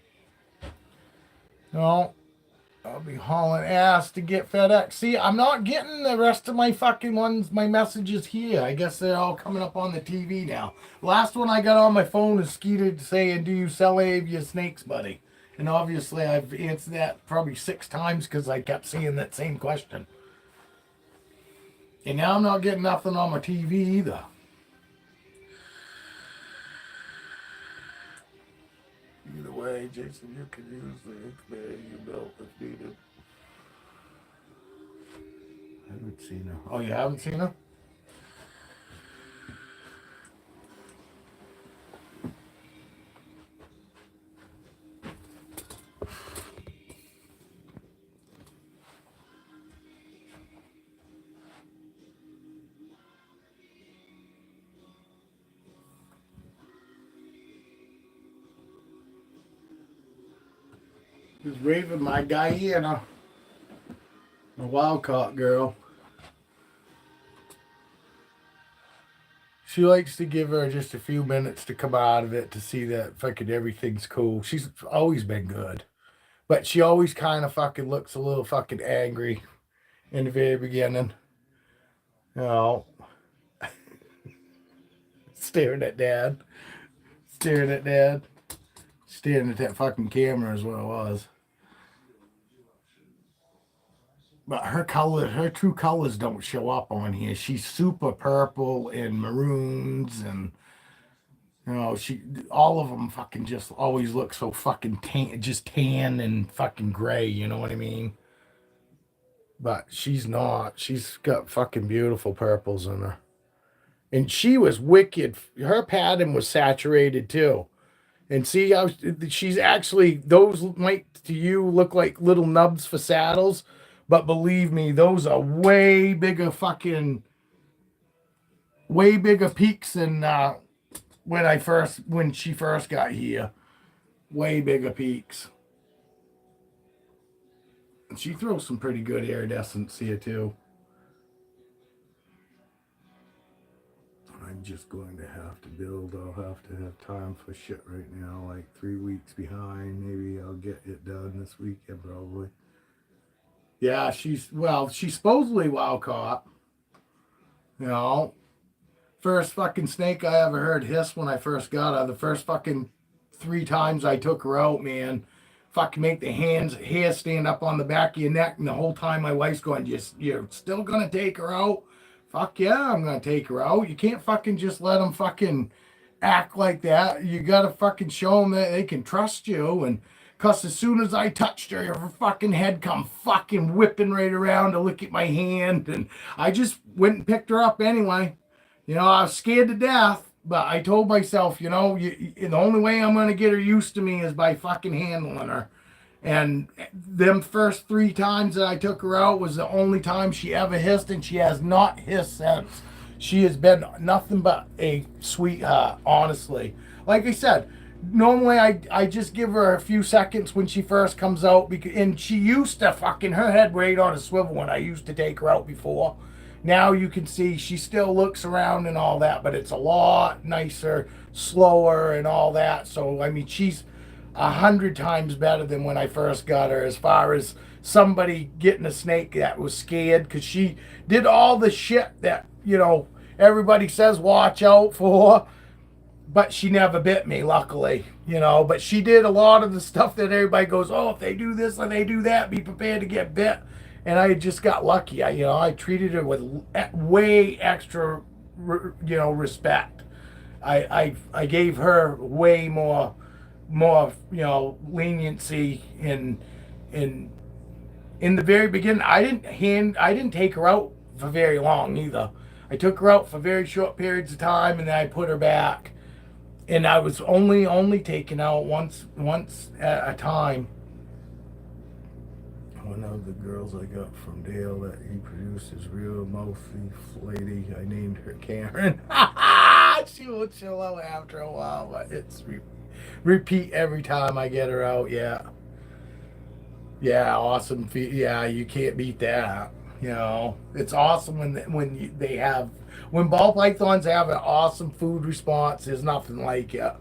No. I'll be hauling ass to get FedEx. See, I'm not getting the rest of my fucking ones, my messages here. I guess they're all coming up on the TV now. Last one I got on my phone is Skeeter saying, do you sell any of your snakes, buddy? And obviously I've answered that probably 6 times because I kept seeing that same question. And now I'm not getting nothing on my TV either. Either way, Jason, you can use the expand you built if needed. I haven't seen her. Oh, you haven't seen her? Just raving my Guyana. A wild caught girl. She likes to give her just a few minutes to come out of it to see that fucking everything's cool. She's always been good. But she always kind of fucking looks a little fucking angry in the very beginning. You know. Staring at Dad. Staring at Dad. Staring at that fucking camera is what it was. But her color, her true colors don't show up on here. She's super purple and maroons, and you know, all of them fucking just always look so fucking tan and fucking gray. You know what I mean? But she's not. She's got fucking beautiful purples in her, and she was wicked. Her pattern was saturated too. And see how she's actually, those might to you look like little nubs for saddles, but believe me, those are way bigger peaks than when she first got here. Way bigger peaks. And she throws some pretty good iridescence here too. I'm just going to have to build. I'll have to have time for shit right now, like 3 weeks behind. Maybe I'll get it done this weekend probably. Yeah, she's supposedly wild caught. You know, first fucking snake I ever heard hiss when I first got her. The first fucking 3 times I took her out, man, fucking make the hair stand up on the back of your neck. And the whole time my wife's going, you're still gonna take her out? Fuck yeah, I'm gonna take her out. You can't fucking just let them fucking act like that. You gotta fucking show them that they can trust you. And cause as soon as I touched her, her fucking head come fucking whipping right around to look at my hand. And I just went and picked her up anyway. You know, I was scared to death, but I told myself, you know, the only way I'm gonna get her used to me is by fucking handling her. And them first 3 times that I took her out was the only time she ever hissed, and she has not hissed since. She has been nothing but a sweetheart, honestly. Like I said, normally I just give her a few seconds when she first comes out, and she used to fucking, her head right on a swivel when I used to take her out before. Now you can see she still looks around and all that, but it's a lot nicer, slower and all that. So, I mean, she's 100 times better than when I first got her as far as somebody getting a snake that was scared, because she did all the shit that, you know, everybody says watch out for, but she never bit me, luckily, you know. But she did a lot of the stuff that everybody goes, oh, if they do this and they do that, be prepared to get bit. And I just got lucky. I treated her with way extra, respect. I gave her way more, leniency in the very beginning. I didn't take her out for very long either. I took her out for very short periods of time, and then I put her back. And I was only taken out once at a time. One of the girls I got from Dale that he produced is real mouthy lady. I named her Karen. she will chill out after a while, but it's repeat every time I get her out. Yeah, yeah, awesome. Yeah, you can't beat that. You know, it's awesome they have when ball pythons have an awesome food response. There's nothing like it.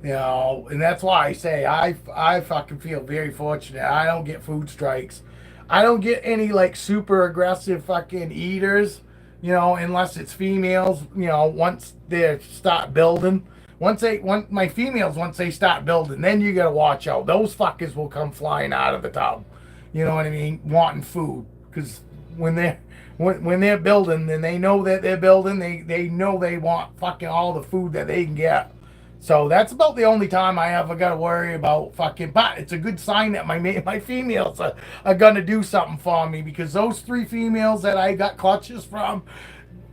You know, and that's why I say I fucking feel very fortunate. I don't get food strikes. I don't get any like super aggressive fucking eaters, you know, unless it's females, you know, once they start building. Once my females, once they start building, then you gotta watch out. Those fuckers will come flying out of the tub. You know what I mean? Wanting food. Because when they're when they're building, then they know that they're building, they know they want fucking all the food that they can get. So that's about the only time I ever got to worry about fucking. But it's a good sign that my females are gonna do something for me, because those three females that I got clutches from,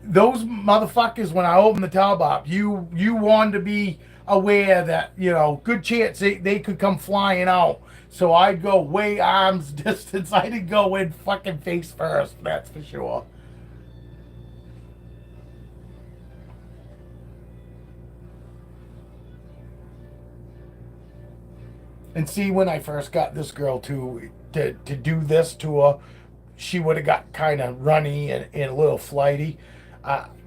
those motherfuckers, when I open the tub up, you want to be aware that, you know, good chance they could come flying out. So I'd go way arms distance. I didn't go in fucking face first. That's for sure. And see, when I first got this girl to do this to her, she would have got kind of runny and a little flighty.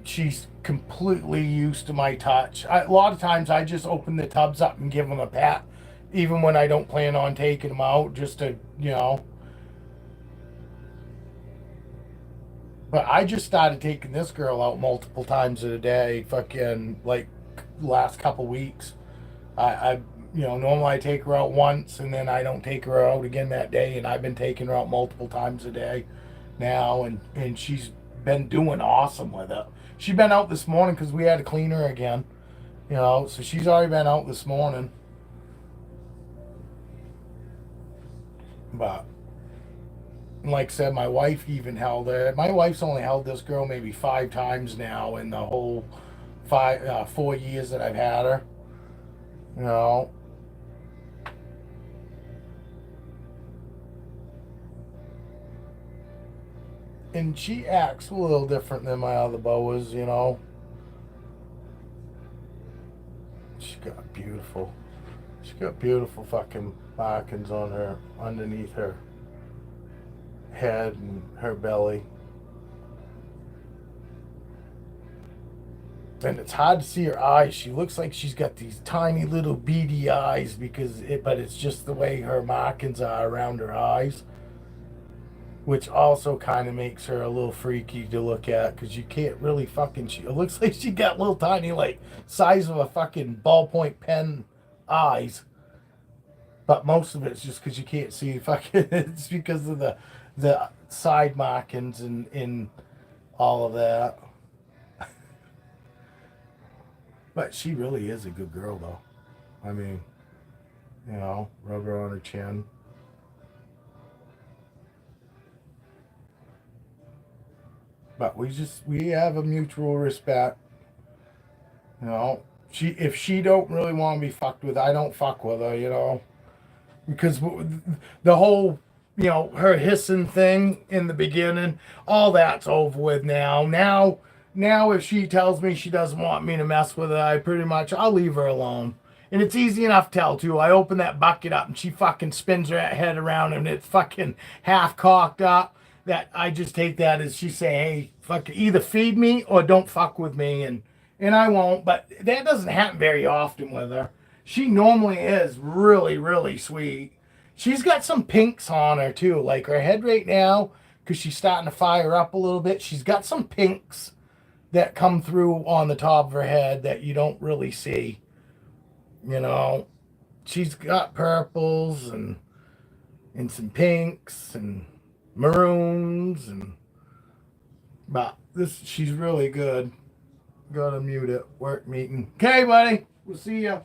She's completely used to my touch. A lot of times I just open the tubs up and give them a pat, even when I don't plan on taking them out, just to, you know. But I just started taking this girl out multiple times a day, fucking like last couple weeks. I you know, normally I take her out once and then I don't take her out again that day, and I've been taking her out multiple times a day now, and she's been doing awesome with it. She's been out this morning because we had to clean her again, you know, so she's already been out this morning. But like I said, my wife even held her. My wife's only held this girl maybe 5 times now in the whole 4 years that I've had her. You know, and she acts a little different than my other boas, you know. She got beautiful. She got beautiful fucking markings on her underneath her head and her belly. And it's hard to see her eyes. She looks like she's got these tiny little beady eyes but it's just the way her markings are around her eyes, which also kind of makes her a little freaky to look at, because you can't really fucking. It looks like she got little tiny, like size of a fucking ballpoint pen eyes, but most of it's just because you can't see fucking. It's because of the side markings and in all of that. But she really is a good girl, though. I mean, you know, rub her on her chin. But we have a mutual respect. You know, if she don't really want to be fucked with, I don't fuck with her. You know, because the whole, you know, her hissing thing in the beginning, all that's over with now. Now, if she tells me she doesn't want me to mess with her, I'll leave her alone. And it's easy enough to tell too. I open that bucket up and she fucking spins her head around and it's fucking half cocked up. That I just take that as she say, "Hey, fuck, either feed me or don't fuck with me," and I won't. But that doesn't happen very often with her. She normally is really, really sweet. She's got some pinks on her too, like her head right now, because she's starting to fire up a little bit. She's got some pinks that come through on the top of her head that you don't really see. You know, she's got purples and some pinks and maroons, and but she's really good. Gotta mute it. Work meeting. Okay, buddy. We'll see ya.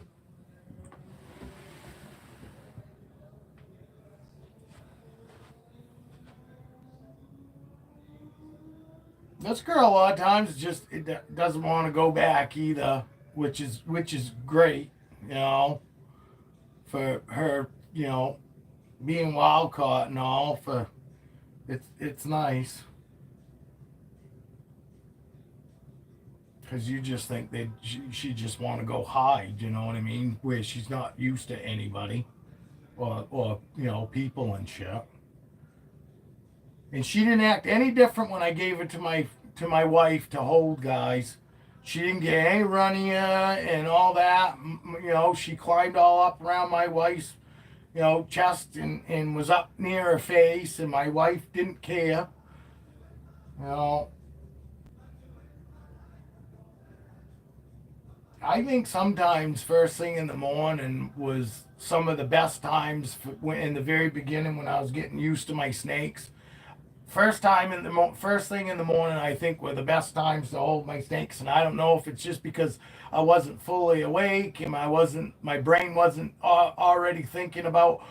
This girl a lot of times doesn't want to go back either, which is great, you know, for her, you know, being wild caught and all. For it's nice. Because you just think that she just want to go hide, you know what I mean? Where she's not used to anybody or people and shit. And she didn't act any different when I gave it to my wife to hold, guys. She didn't get any runnier and all that. She climbed all up around my wife's, chest and was up near her face, and my wife didn't care. You know, I think sometimes first thing in the morning was some of the best times in the very beginning when I was getting used to my snakes. First thing in the morning, I think were the best times to hold my snakes, and I don't know if it's just because I wasn't fully awake and my brain wasn't already thinking about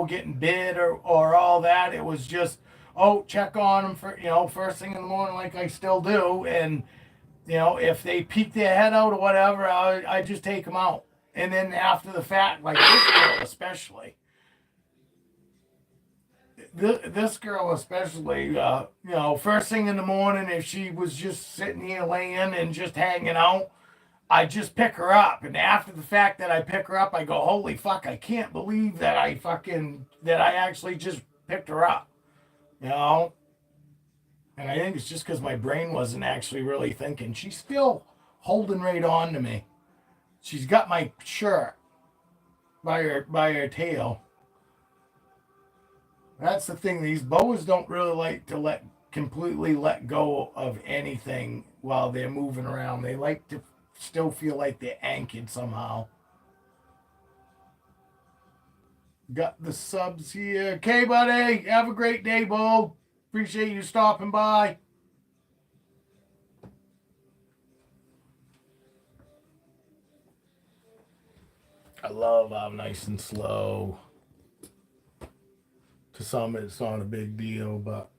getting bit or all that. It was just check on them for first thing in the morning like I still do, and if they peek their head out or whatever, I just take them out, and then after the fact, like this girl especially. This girl especially, first thing in the morning, if she was just sitting here laying and just hanging out, I just pick her up. And after the fact that I pick her up, I go, holy fuck, I can't believe that I actually just picked her up, And I think it's just because my brain wasn't actually really thinking. She's still holding right on to me. She's got my shirt by her tail. That's the thing. These boas don't really like to completely let go of anything while they're moving around. They like to still feel like they're anchored somehow. Got the subs here. Okay, buddy. Have a great day, Bo. Appreciate you stopping by. I love how nice and slow. To some, it's not a big deal, but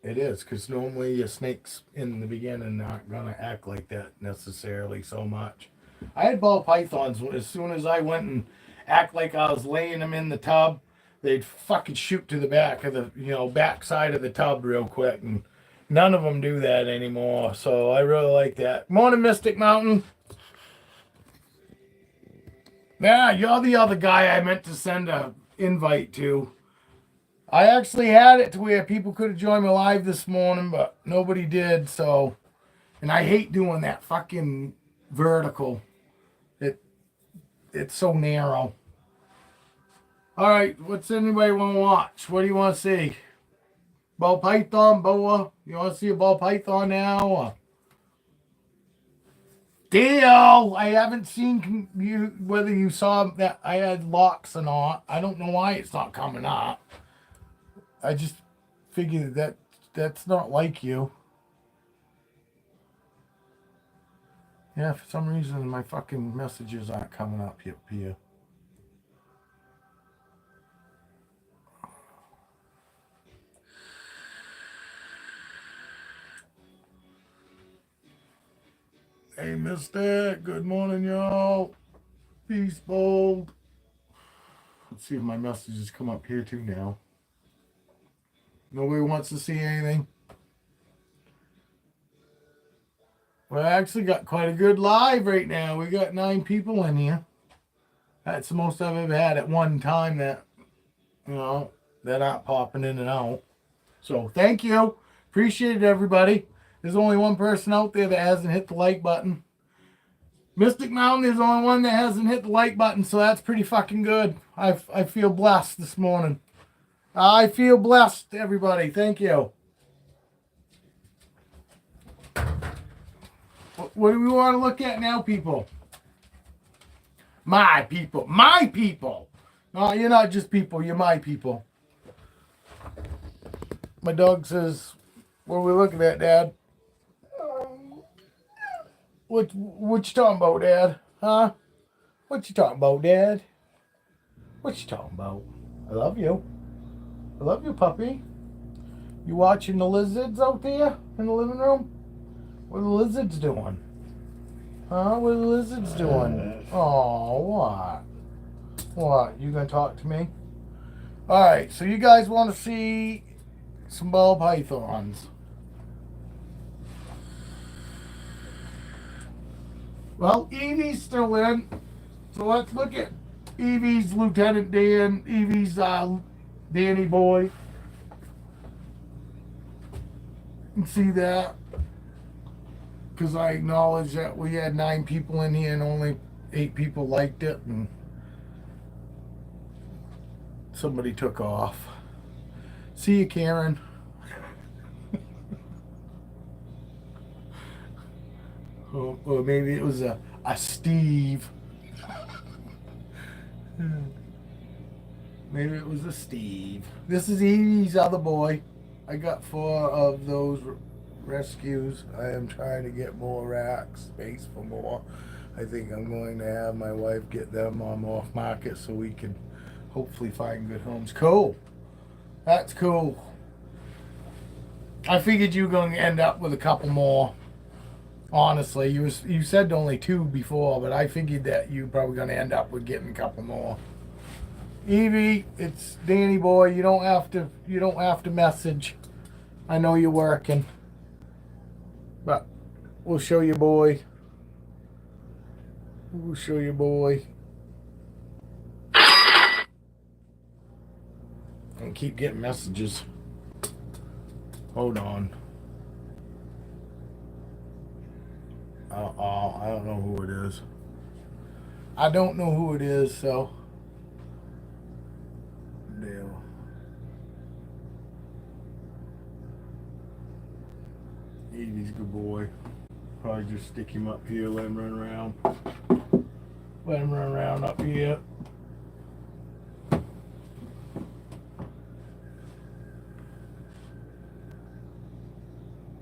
it is, because normally your snakes in the beginning aren't going to act like that necessarily so much. I had ball pythons, as soon as I went and act like I was laying them in the tub, they'd fucking shoot to the back of the, back side of the tub real quick, and none of them do that anymore, so I really like that. Morning, Mystic Mountain. Yeah, you're the other guy I meant to send a invite to. I actually had it to where people could have joined me live this morning, but nobody did, so. And I hate doing that fucking vertical. It's so narrow. Alright, what's anybody want to watch? What do you want to see? Ball python, boa? You want to see a ball python now? Or? Deal! I haven't seen whether you saw that I had locks or not. I don't know why it's not coming up. I just figured that's not like you. Yeah, for some reason my fucking messages aren't coming up here. Hey, mister. Good morning, y'all. Peace, bold. Let's see if my messages come up here too now. Nobody wants to see anything. Well, I actually got quite a good live right now. We got 9 people in here. That's the most I've ever had at one time that, they're not popping in and out. So thank you. Appreciate it, everybody. There's only one person out there that hasn't hit the like button. Mystic Mountain is the only one that hasn't hit the like button, so that's pretty fucking good. I feel blessed this morning. I feel blessed, everybody. Thank you. What do we want to look at now, people? My people. My people. No, you're not just people. You're my people. My dog says, what are we looking at, Dad? What you talking about, Dad? Huh? What you talking about, Dad? What you talking about? I love you. I love you, puppy. You watching the lizards out there in the living room? What are the lizards doing? Huh? What are the lizards doing? Oh, what? What? You gonna talk to me? Alright, so you guys want to see some ball pythons. Well, Evie's still in. So let's look at Evie's Lieutenant Dan, Evie's Danny boy. And see that. Because I acknowledge that we had 9 people in here and only 8 people liked it. And somebody took off. See you, Karen. Or maybe it was a Steve. Maybe it was a Steve. This is Evie's other boy. I got 4 of those rescues. I am trying to get more rack space for more. I think I'm going to have my wife get them on off market so we can hopefully find good homes. Cool. That's cool. I figured you were going to end up with a couple more. Honestly, you said only 2 before, but I figured that you're probably going to end up with getting a couple more. Evie, it's Danny boy. You don't have to message. I know you're working, but we'll show you, boy. We'll show you, boy. And keep getting messages. Hold on. I don't know who it is. I don't know who it is, so. Deal. Evie's a good boy. Probably just stick him up here, let him run around. Let him run around up here.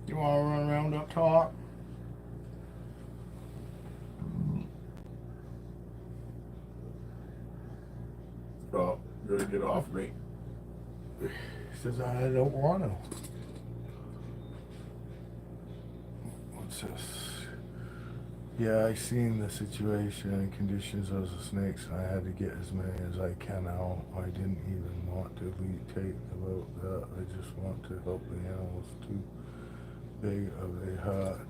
You want to run around up top? Oh, gotta get off me. He says I don't want to. What's this? Yeah, I seen the situation and conditions of the snakes, and I had to get as many as I can out. I didn't even want to take about that. I just want to help the animals. Too big of a hurt.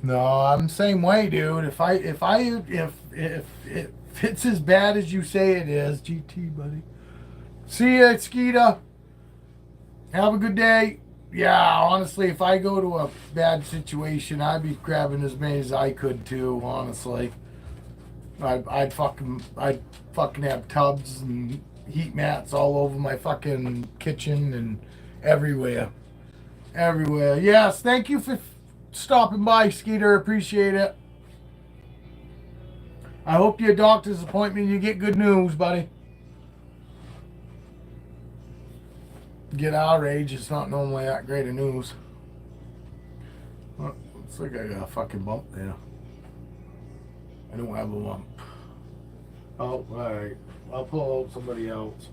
No, I'm the same way, dude. If it's as bad as you say it is, GT, buddy. See ya, Skeeta. Have a good day. Yeah, honestly, if I go to a bad situation, I'd be grabbing as many as I could too. Honestly, I'd fucking have tubs and heat mats all over my fucking kitchen and everywhere. Yes, thank you for stopping by, Skeeter. Appreciate it. I hope your doctor's appointment you get good news, buddy. Get our age, it's not normally that great of news. Well, looks like I got a fucking bump there. I don't have a lump. Oh, alright. I'll pull out somebody else.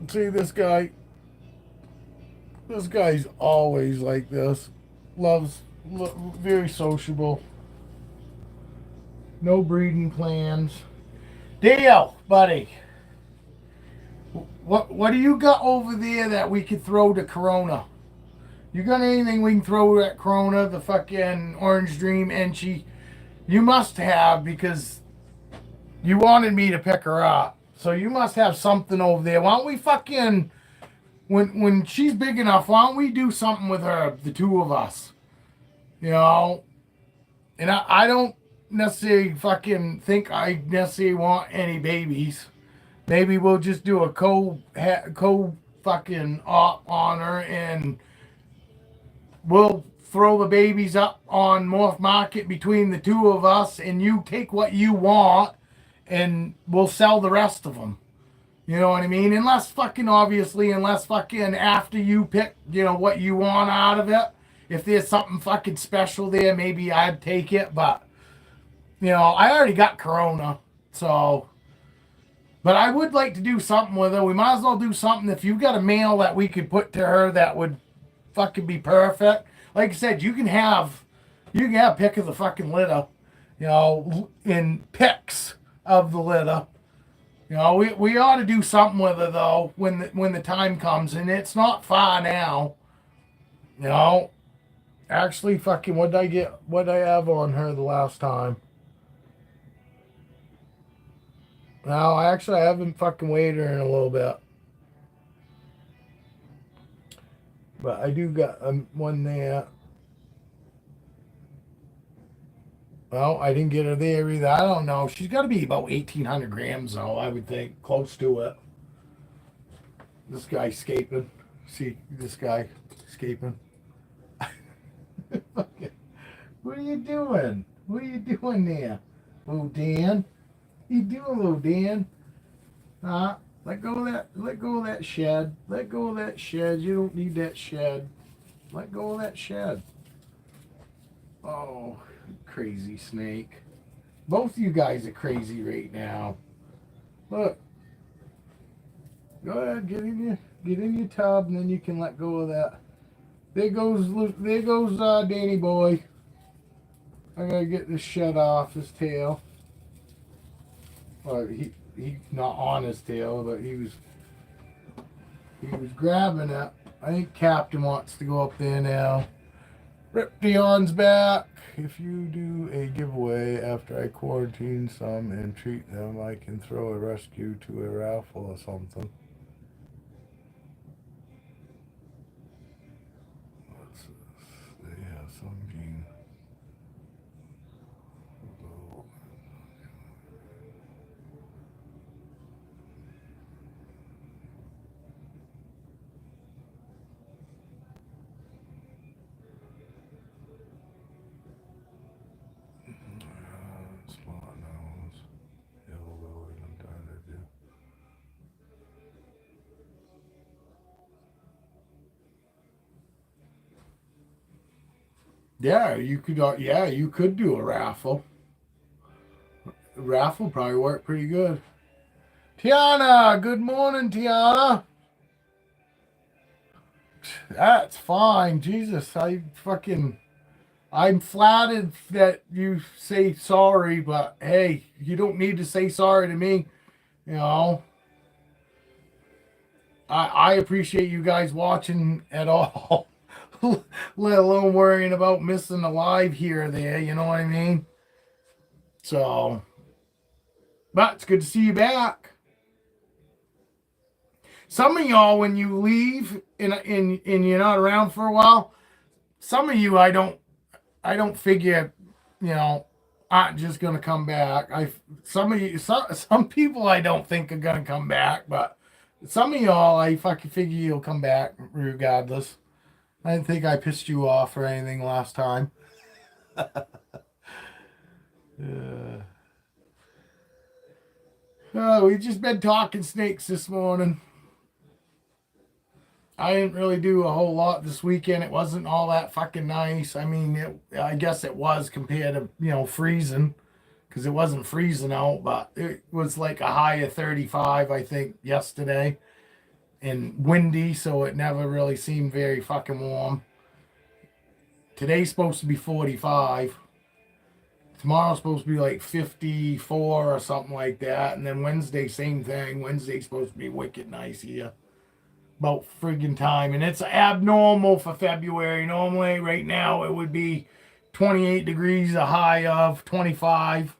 See this guy? This guy's always like this. Very sociable. No breeding plans. Dale, buddy. What do you got over there that we could throw to Corona? You got anything we can throw at Corona? The fucking Orange Dream Enchi? You must have, because you wanted me to pick her up. So you must have something over there. Why don't we fucking... When she's big enough, why don't we do something with her, the 2 of us? You know? And I don't necessarily fucking think I necessarily want any babies. Maybe we'll just do a co fucking op on her, and we'll throw the babies up on Morph Market between the 2 of us, and you take what you want, and we'll sell the rest of them. You know what I mean? Unless fucking after you pick, what you want out of it, if there's something fucking special there, maybe I'd take it. But, I already got Corona, so. But I would like to do something with her. We might as well do something. If you've got a male that we could put to her that would fucking be perfect. Like I said, you can have pick of the fucking litter. in pics of the litter. We ought to do something with her though when the time comes, and it's not far now. You know, actually, fucking, what did I get? What did I have on her the last time? No, actually, I haven't fucking weighed her in a little bit, but I do got one there. Well, I didn't get her there either. I don't know. She's got to be about 1,800 grams, though, I would think. Close to it. This guy escaping. See, this guy escaping. What are you doing? What are you doing there? Little Dan? What you doing, little Dan? Huh? Let go of that. Let go of that shed. Let go of that shed. You don't need that shed. Let go of that shed. Oh, crazy snake. Both of you guys are crazy right now. Look. Go ahead, get in your tub, and then you can let go of that. There goes Danny boy. I gotta get this shed off his tail. Well, he not on his tail, but he was grabbing it. I think Captain wants to go up there now. Rip Dion's back. If you do a giveaway after I quarantine some and treat them, I can throw a rescue to a raffle or something. What's this? They have some being. Yeah, you could. Yeah, you could do a raffle. A raffle probably work pretty good. Tiana, good morning, Tiana. That's fine. Jesus, I'm flattered that you say sorry, but hey, you don't need to say sorry to me. You know, I appreciate you guys watching at all, let alone worrying about missing a live here or there. You know what I mean? So, but it's good to see you back. Some of y'all, when you leave and you're not around for a while, some of you I don't figure, aren't just gonna come back. Some people I don't think are gonna come back, but some of y'all I fucking figure you'll come back regardless. I didn't think I pissed you off or anything last time. Oh, we just been talking snakes this morning. I didn't really do a whole lot this weekend. It wasn't all that fucking nice. I mean, I guess it was compared to, freezing, because it wasn't freezing out, but it was like a high of 35, I think, yesterday, and windy, so it never really seemed very fucking warm. Today's supposed to be 45. Tomorrow's supposed to be like 54 or something like that, and then Wednesday, same thing. Wednesday's supposed to be wicked nice here. About friggin' time, and it's abnormal for February. Normally right now it would be 28 degrees, a high of 25,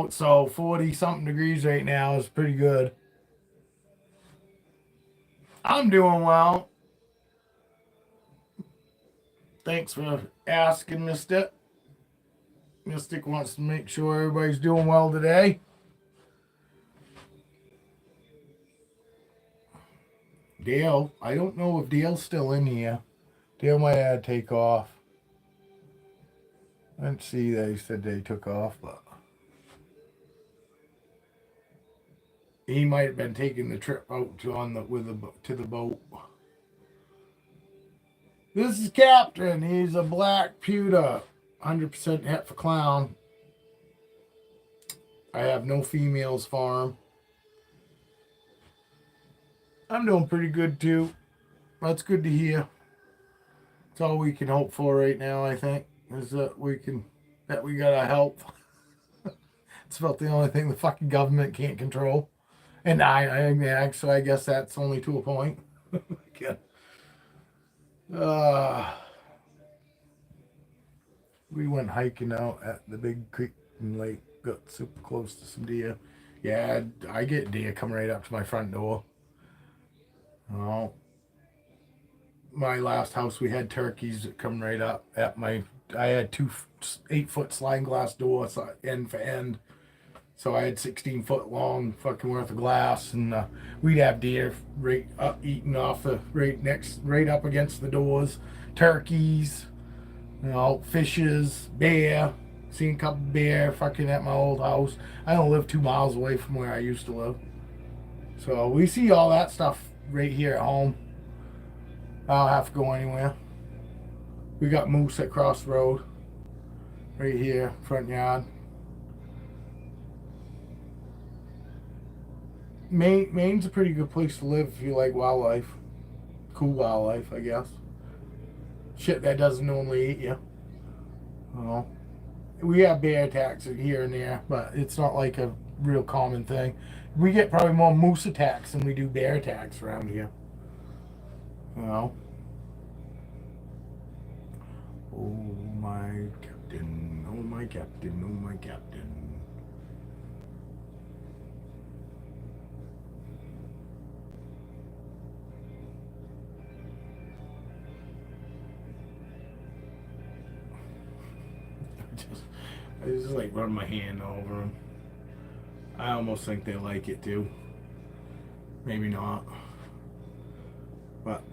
so 40 something degrees right now is pretty good. I'm doing well. Thanks for asking, Mystic. Mystic wants to make sure everybody's doing well today. Dale, I don't know if Dale's still in here. Dale might have to take off. I didn't see that he said they took off, but he might have been taking the trip out to the boat. This is Captain. He's a black pewter, 100% het for clown. I have no females for him. I'm doing pretty good too. That's good to hear. That's all we can hope for right now, I think, is that we got our health. It's about the only thing the fucking government can't control. And so I guess that's only to a point. Yeah. We went hiking out at the big creek and lake. Got super close to some deer. Yeah, I get deer coming right up to my front door. Oh, my last house we had turkeys that come right up at my. I had two 8-foot sliding glass doors end for end. So I had 16-foot long fucking worth of glass, and we'd have deer right up eating off the right up against the doors. Turkeys, fishes, bear. Seen a couple bear fucking at my old house. I don't live 2 miles away from where I used to live, so we see all that stuff right here at home. I don't have to go anywhere. We got moose across the road, right here, front yard. Maine's a pretty good place to live if you like wildlife. Cool wildlife, I guess. Shit that doesn't normally eat you. Well, we have bear attacks here and there, but it's not like a real common thing. We get probably more moose attacks than we do bear attacks around here. Oh my captain, oh my captain, oh my captain. I just like run my hand over them. I almost think they like it too. Maybe not. But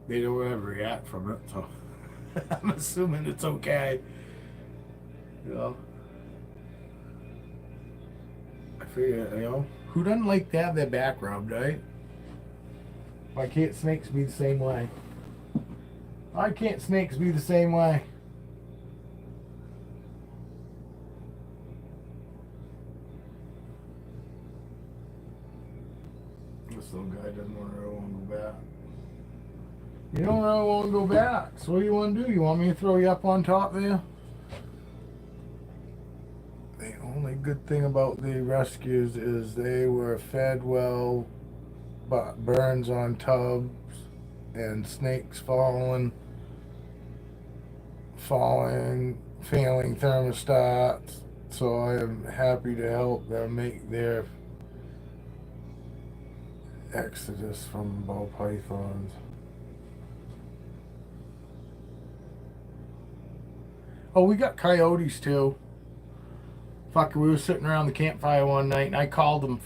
they don't ever react from it, so I'm assuming it's okay. I figure, who doesn't like to have their back rubbed, right? Why can't snakes be the same way? Why can't snakes be the same way? This little guy doesn't really want to go back. You don't really want to go back. So what do you want to do? You want me to throw you up on top there? The only good thing about the rescues is they were fed well, but burns on tubs and snakes failing failing thermostats. So I am happy to help them make their exodus from ball pythons. Oh, we got coyotes too. Fuck, we were sitting around the campfire one night and I called the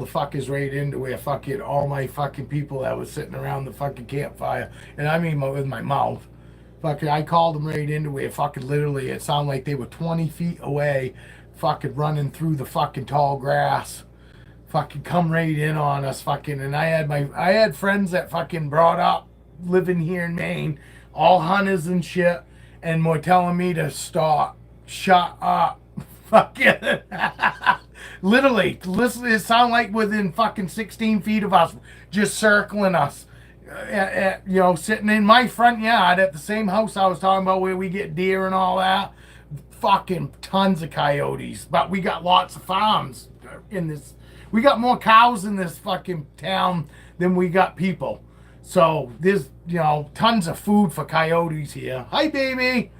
fuckers right into where fucking all my fucking people that was sitting around the fucking campfire. And I mean with my mouth. Fucking, I called them right into where fucking literally it sounded like they were 20 feet away, fucking running through the fucking tall grass. Fucking come right in on us, fucking. And I had friends that fucking brought up living here in Maine, all hunters and shit, and were telling me to stop. Shut up. Fucking. Literally, listen, it sounded like within fucking 16 feet of us, just circling us. Sitting in my front yard at the same house I was talking about where we get deer and all that. Fucking tons of coyotes. But we got lots of farms in this. We got more cows in this fucking town than we got people. So there's, tons of food for coyotes here. Hi, baby.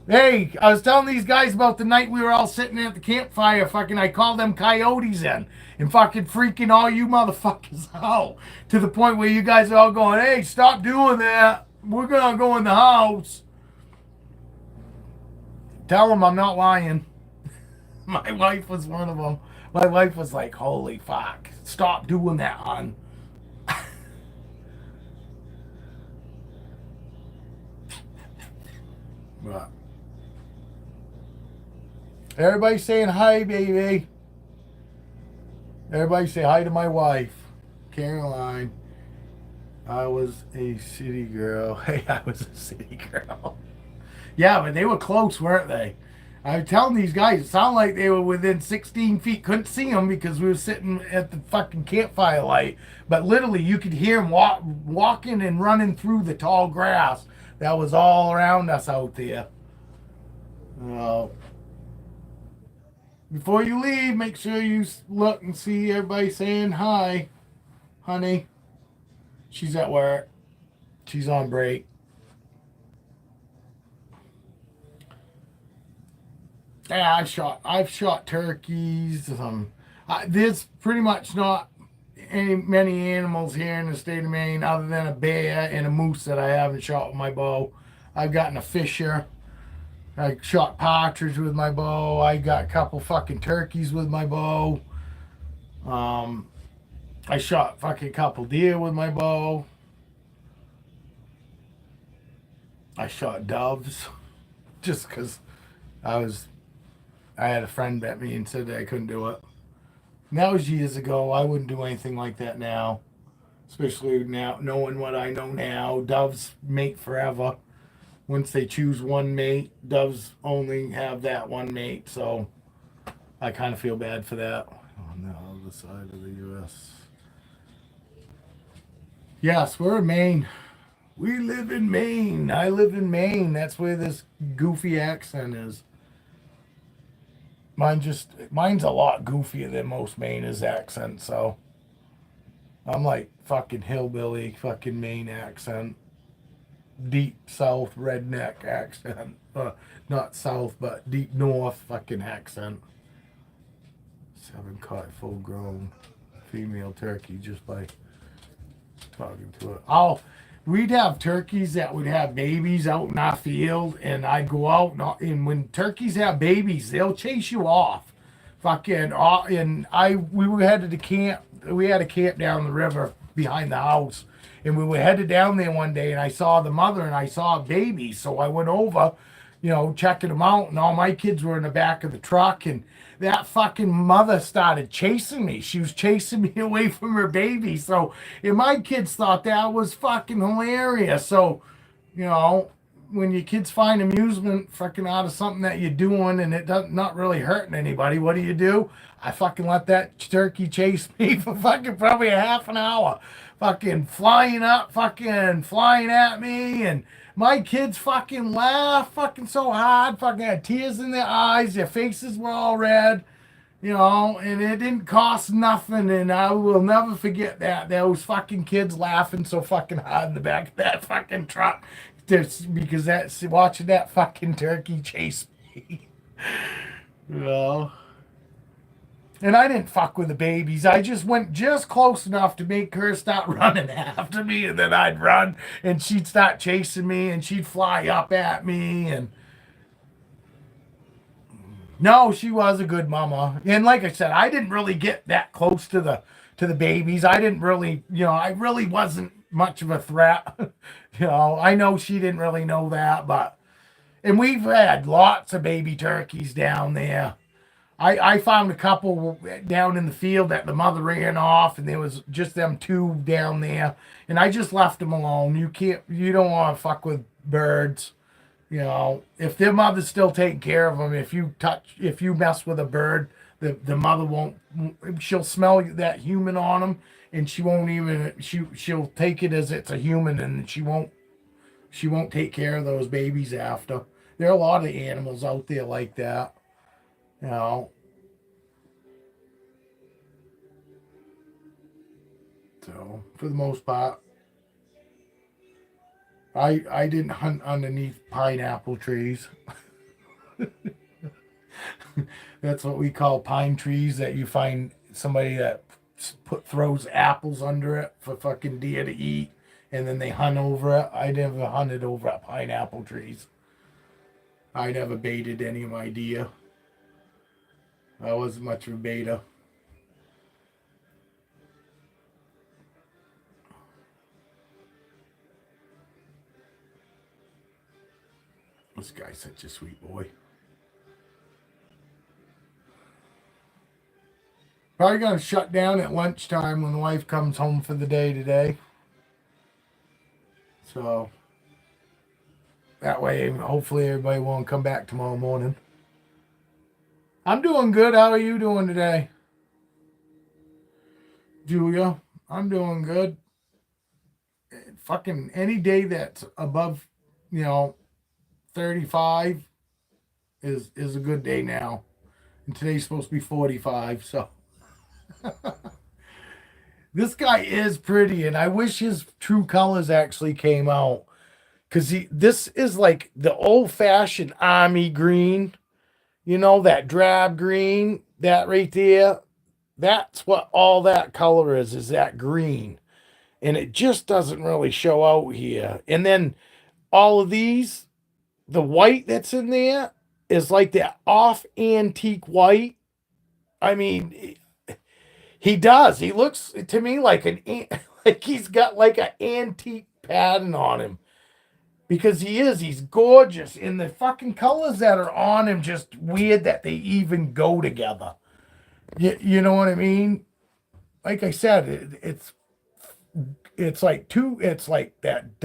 Hey, I was telling these guys about the night we were all sitting at the campfire. Fucking, I called them coyotes in and fucking freaking all you motherfuckers out to the point where you guys are all going, hey, stop doing that. We're going to go in the house. Tell them I'm not lying. My wife was one of them. My wife was like, holy fuck, stop doing that, hon. But everybody saying hi, baby. Everybody say hi to my wife, Caroline. I was a city girl. Hey, I was a city girl. Yeah, but they were close, weren't they? I'm telling these guys, it sounded like they were within 16 feet. Couldn't see them because we were sitting at the fucking campfire light. But literally, you could hear them walking and running through the tall grass that was all around us out there. Before you leave, make sure you look and see everybody saying hi, honey. She's at work. She's on break. Yeah, I've shot turkeys. There's pretty much not many animals here in the state of Maine other than a bear and a moose that I haven't shot with my bow. I've gotten a fisher. I shot partridge with my bow. I got a couple fucking turkeys with my bow. Um, I shot fucking couple deer with my bow. I shot doves just because I was. I had a friend bet me and said that I couldn't do it. And that was years ago. I wouldn't do anything like that now, especially now knowing what I know now. Doves mate forever. Once they choose one mate, doves only have that one mate. So I kind of feel bad for that. On the other side of the U.S. Yes, we're in Maine. We live in Maine. I live in Maine. That's where this goofy accent is. Mine's a lot goofier than most Mainers accents. So I'm like fucking hillbilly, fucking Maine accent, deep South redneck accent. Not South, but deep North fucking accent. 7 caught full grown female turkey just by talking to it. We'd have turkeys that would have babies out in our field, and I'd go out and when turkeys have babies, they'll chase you off. Fucking, and we were headed to camp. We had a camp down the river behind the house, and we were headed down there one day, and I saw the mother and I saw a baby, so I went over, checking them out, and all my kids were in the back of the truck, and that fucking mother started chasing me. She was chasing me away from her baby. So, and my kids thought that was fucking hilarious. So, you know, when your kids find amusement fucking out of something that you're doing and it doesn't not really hurting anybody, what do? I fucking let that turkey chase me for fucking probably a half an hour. Fucking flying up, fucking flying at me, and my kids fucking laughed fucking so hard, fucking had tears in their eyes, their faces were all red, and it didn't cost nothing, and I will never forget that. Those fucking kids laughing so fucking hard in the back of that fucking truck because that's watching that fucking turkey chase me. you know. And I didn't fuck with the babies. I just went just close enough to make her stop running after me, and then I'd run, and she'd start chasing me, and she'd fly up at me. And no, she was a good mama. And like I said, I didn't really get that close to the babies. I didn't really, I really wasn't much of a threat. I know she didn't really know that, and we've had lots of baby turkeys down there. I found a couple down in the field that the mother ran off, and there was just them two down there, and I just left them alone. You don't want to fuck with birds, If their mother's still taking care of them, if you mess with a bird, the mother won't. She'll smell that human on them, and she won't even. She'll take it as it's a human, and she won't. She won't take care of those babies after. There are a lot of animals out there like that. You know. So for the most part, I didn't hunt underneath pineapple trees. That's what we call pine trees that you find somebody that throws apples under it for fucking deer to eat, and then they hunt over it. I never hunted over at pineapple trees. I never baited any of my deer. I wasn't much of a baiter. This guy's such a sweet boy. Probably gonna shut down at lunchtime when the wife comes home for the day today. So that way, hopefully, everybody won't come back tomorrow morning. I'm doing good. How are you doing today, Julia? I'm doing good. Fucking any day that's above, 35 is a good day now. and today's supposed to be 45. So this guy is pretty, and I wish his true colors actually came out. Because this is like the old-fashioned army green, that drab green, that right there. That's what all that color is that green. And it just doesn't really show out here. And then all of these, the white that's in there is like that off antique white. I mean, he does. He looks to me like like he's got like an antique pattern on him. Because he's gorgeous. And the fucking colors that are on him just weird that they even go together. You know what I mean? Like I said, it's like that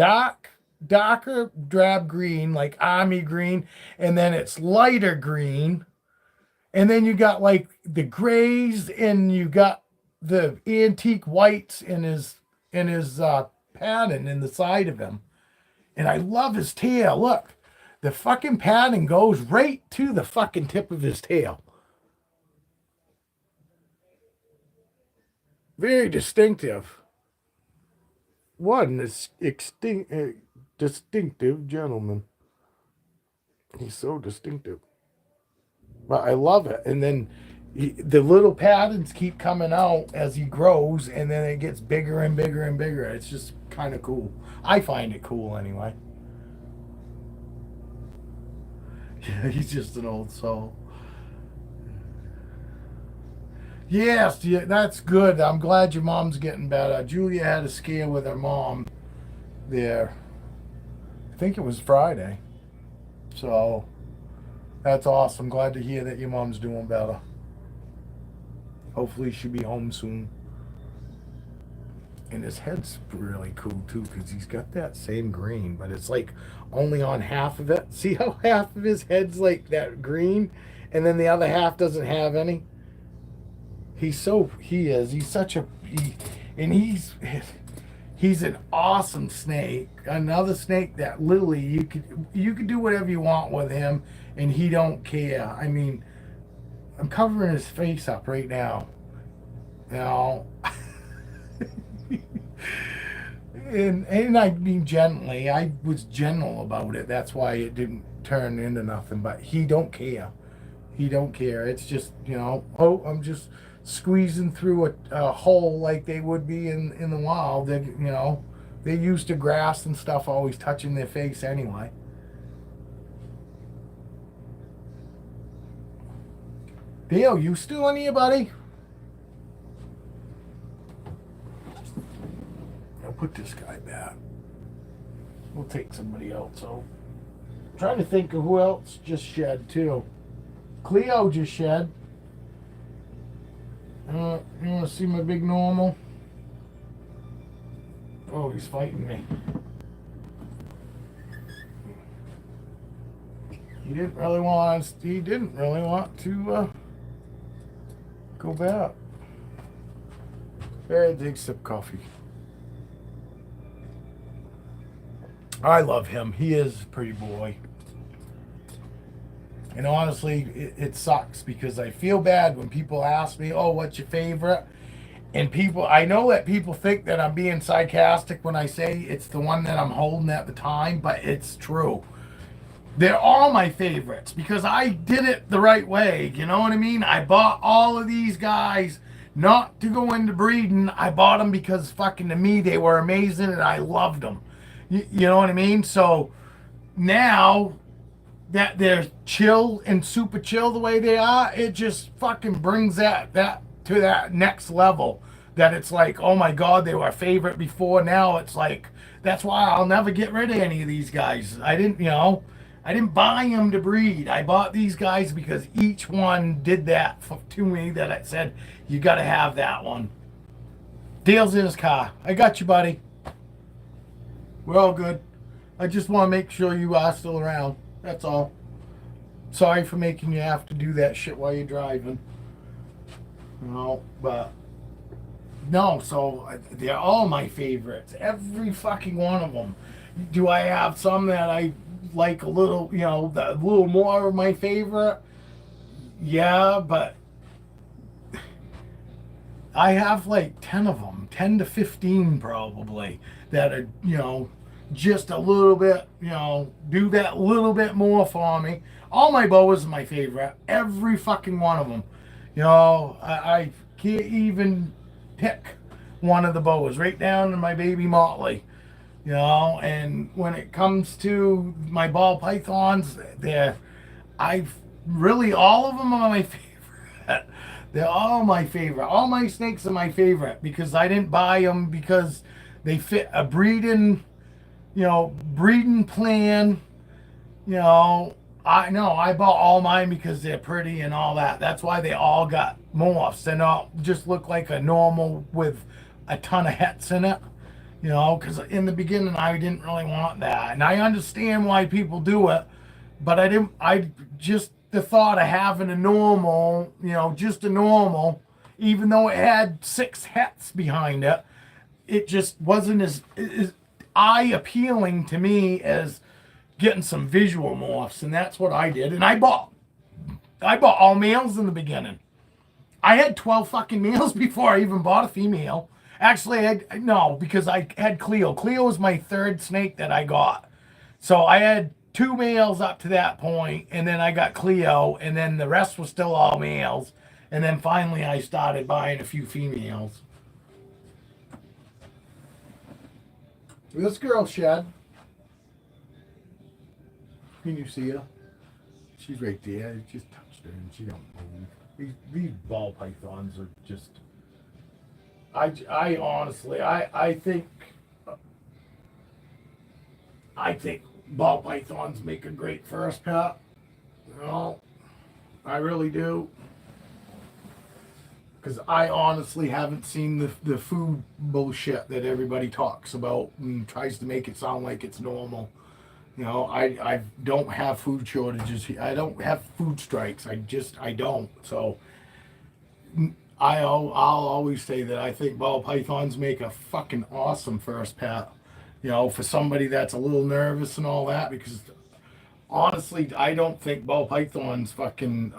darker drab green, like army green, and then it's lighter green. And then you got like the grays, and you got the antique whites in his pattern in the side of him. And I love his tail. Look, the fucking pattern goes right to the fucking tip of his tail. Very distinctive. What an distinctive gentleman. He's so distinctive. But I love it. And then the little patterns keep coming out as he grows, and then it gets bigger and bigger and bigger. It's just kind of cool. I find it cool anyway. Yeah, he's just an old soul. Yes, yeah, that's good. I'm glad your mom's getting better. Julia had a scare with her mom there. I think it was Friday. So that's awesome. Glad to hear that your mom's doing better. Hopefully she'll be home soon. And his head's really cool too, because he's got that same green, but it's like only on half of it. See how half of his head's like that green, and then the other half doesn't have any? He's such a, and he's an awesome snake. Another snake that literally you could do whatever you want with him, and he don't care. I mean, I'm covering his face up right now. And I mean gently. I was gentle about it. That's why it didn't turn into nothing. But he don't care. He don't care. It's just, I'm just squeezing through a hole like they would be in the wild. They're used to grass and stuff always touching their face anyway. Dale, you still in here, buddy? I'll put this guy back. We'll take somebody else out. I'm trying to think of who else just shed too. Cleo just shed. You want to see my big normal? Oh, he's fighting me. He didn't really want to go back. Very big sip coffee. I love him. He is a pretty boy. And honestly, it sucks because I feel bad when people ask me, oh, what's your favorite? And I know that people think that I'm being sarcastic when I say it's the one that I'm holding at the time, but it's true. They're all my favorites because I did it the right way. You know what I mean? I bought all of these guys not to go into breeding. I bought them because fucking to me, they were amazing and I loved them. You know what I mean? So now that they're chill and super chill the way they are, it just fucking brings that to that next level. That it's like, oh my God, they were a favorite before. Now it's like, that's why I'll never get rid of any of these guys. I didn't buy them to breed. I bought these guys because each one did that to me that I said, you got to have that one. Dale's in his car. I got you, buddy. We're all good. I just want to make sure you are still around. That's all. Sorry for making you have to do that shit while you're driving. But no, so they're all my favorites. Every fucking one of them. Do I have some that I like a little, a little more of my favorite? Yeah, but I have like 10 of them, 10 to 15 probably, that are, just a little bit, do that little bit more for me. All my boas are my favorite. Every fucking one of them. I can't even pick one of the boas, right down to my baby Motley. And when it comes to my ball pythons, I've really, all of them are my favorite. They're all my favorite. All my snakes are my favorite because I didn't buy them because they fit a breeding plan. You know, I know I bought all mine because they're pretty and all that. That's why they all got morphs. They don't just look like a normal with a ton of hets in it. Because in the beginning I didn't really want that, and I understand why people do it, but I didn't. I just the thought of having a normal, just a normal, even though it had 6 hets behind it, it just wasn't as eye appealing to me as getting some visual morphs, and that's what I did. And I bought all males in the beginning. I had 12 fucking males before I even bought a female. Actually, no, because I had Cleo. Cleo was my third snake that I got. So I had 2 males up to that point, and then I got Cleo, and then the rest was still all males. And then finally I started buying a few females. This girl shed. Can you see her? She's right there. I just touched her and she don't move. These ball pythons are just. I honestly, I think ball pythons make a great first pet. I really do. Because I honestly haven't seen the food bullshit that everybody talks about and tries to make it sound like it's normal. I don't have food shortages. I don't have food strikes. I don't. So I'll always say that I think ball pythons make a fucking awesome first pet. For somebody that's a little nervous and all that, because honestly, I don't think ball pythons fucking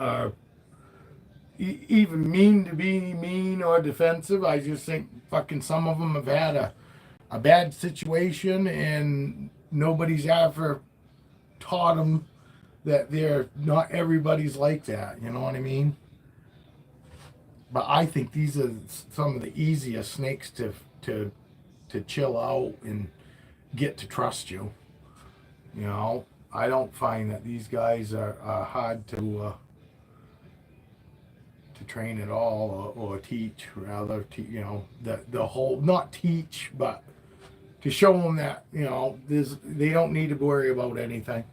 even mean to be mean or defensive. I just think fucking some of them have had a bad situation and nobody's ever taught them that they're not everybody's like that. You know what I mean? But I think these are some of the easiest snakes to chill out and get to trust you. I don't find that these guys are hard to train at all or teach. Rather, the whole, not teach, but to show them that they don't need to worry about anything.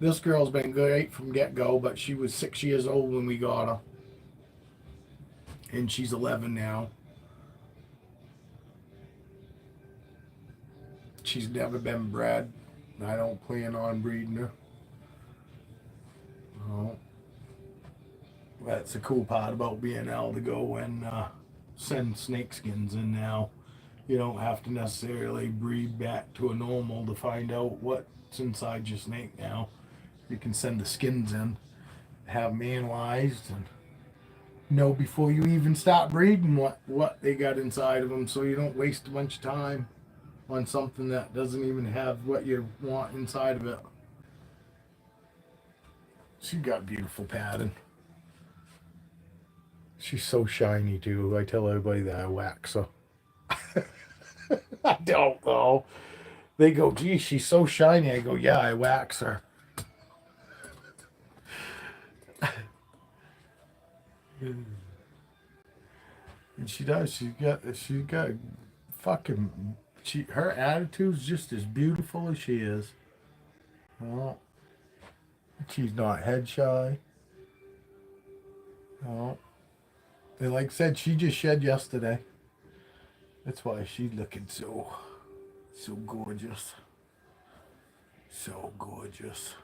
This girl's been great from get go, but she was 6 years old when we got her, and she's 11 now. She's never been bred. I don't plan on breeding her. Oh, that's the cool part about being able to go and send snake skins in now. You don't have to necessarily breed back to a normal to find out what's inside your snake now. You can send the skins in, have them analyzed, and know before you even start breeding what they got inside of them, so you don't waste a bunch of time on something that doesn't even have what you want inside of it. She's got beautiful pattern. She's so shiny too. I tell everybody that I wax her. I don't know. They go, gee, she's so shiny. I go, yeah, I wax her. And she does. She's got fucking. Her attitude's just as beautiful as she is. Well, she's not head shy. Well, and like I said, she just shed yesterday. That's why she's looking so gorgeous. So gorgeous.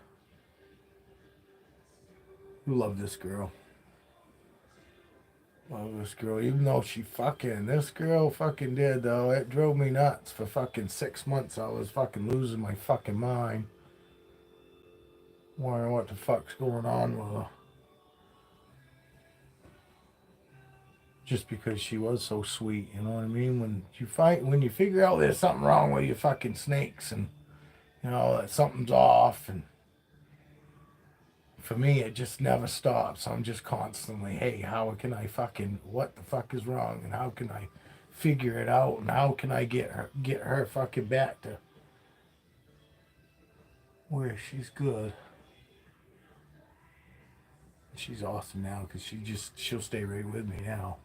Love this girl. Love this girl. Even though this girl fucking did though. It drove me nuts for fucking 6 months. I was fucking losing my fucking mind. Wondering what the fuck's going on with her. just because she was so sweet. You know what I mean? When you figure out there's something wrong with your fucking snakes, and you know that something's off, and for me it just never stops. I'm just constantly, hey, how can I fucking, what the fuck is wrong, and how can I figure it out, and how can I get her fucking back to where she's good. She's awesome now because she'll stay right with me now.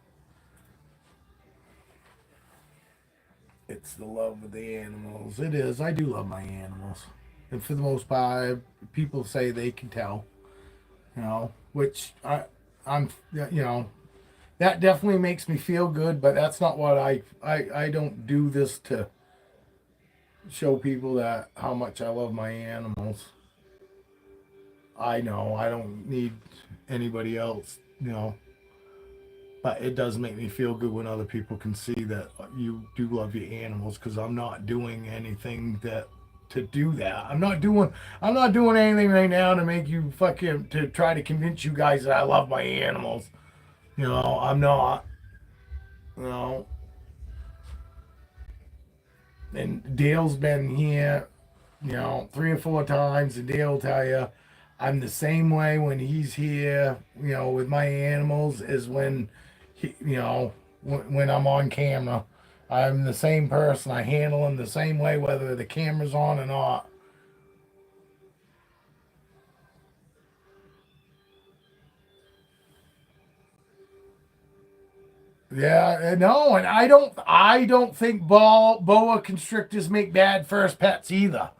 It's the love of the animals. It is. I do love my animals, and for the most part, people say they can tell. You know, which I'm. You know, that definitely makes me feel good. But that's not what I don't do this to show people that how much I love my animals. I know I don't need anybody else. You know. But it does make me feel good when other people can see that you do love your animals, because I'm not doing anything that to do that. I'm not doing anything right now to make you fucking to try to convince you guys that I love my animals. You know, I'm not. You know, and Dale's been here, you know, 3 or 4 times, and Dale will tell you I'm the same way when he's here, you know, with my animals as when you know, when I'm on camera. I'm the same person. I handle them the same way, whether the camera's on or not. Yeah, no, and I don't think boa constrictors make bad first pets either.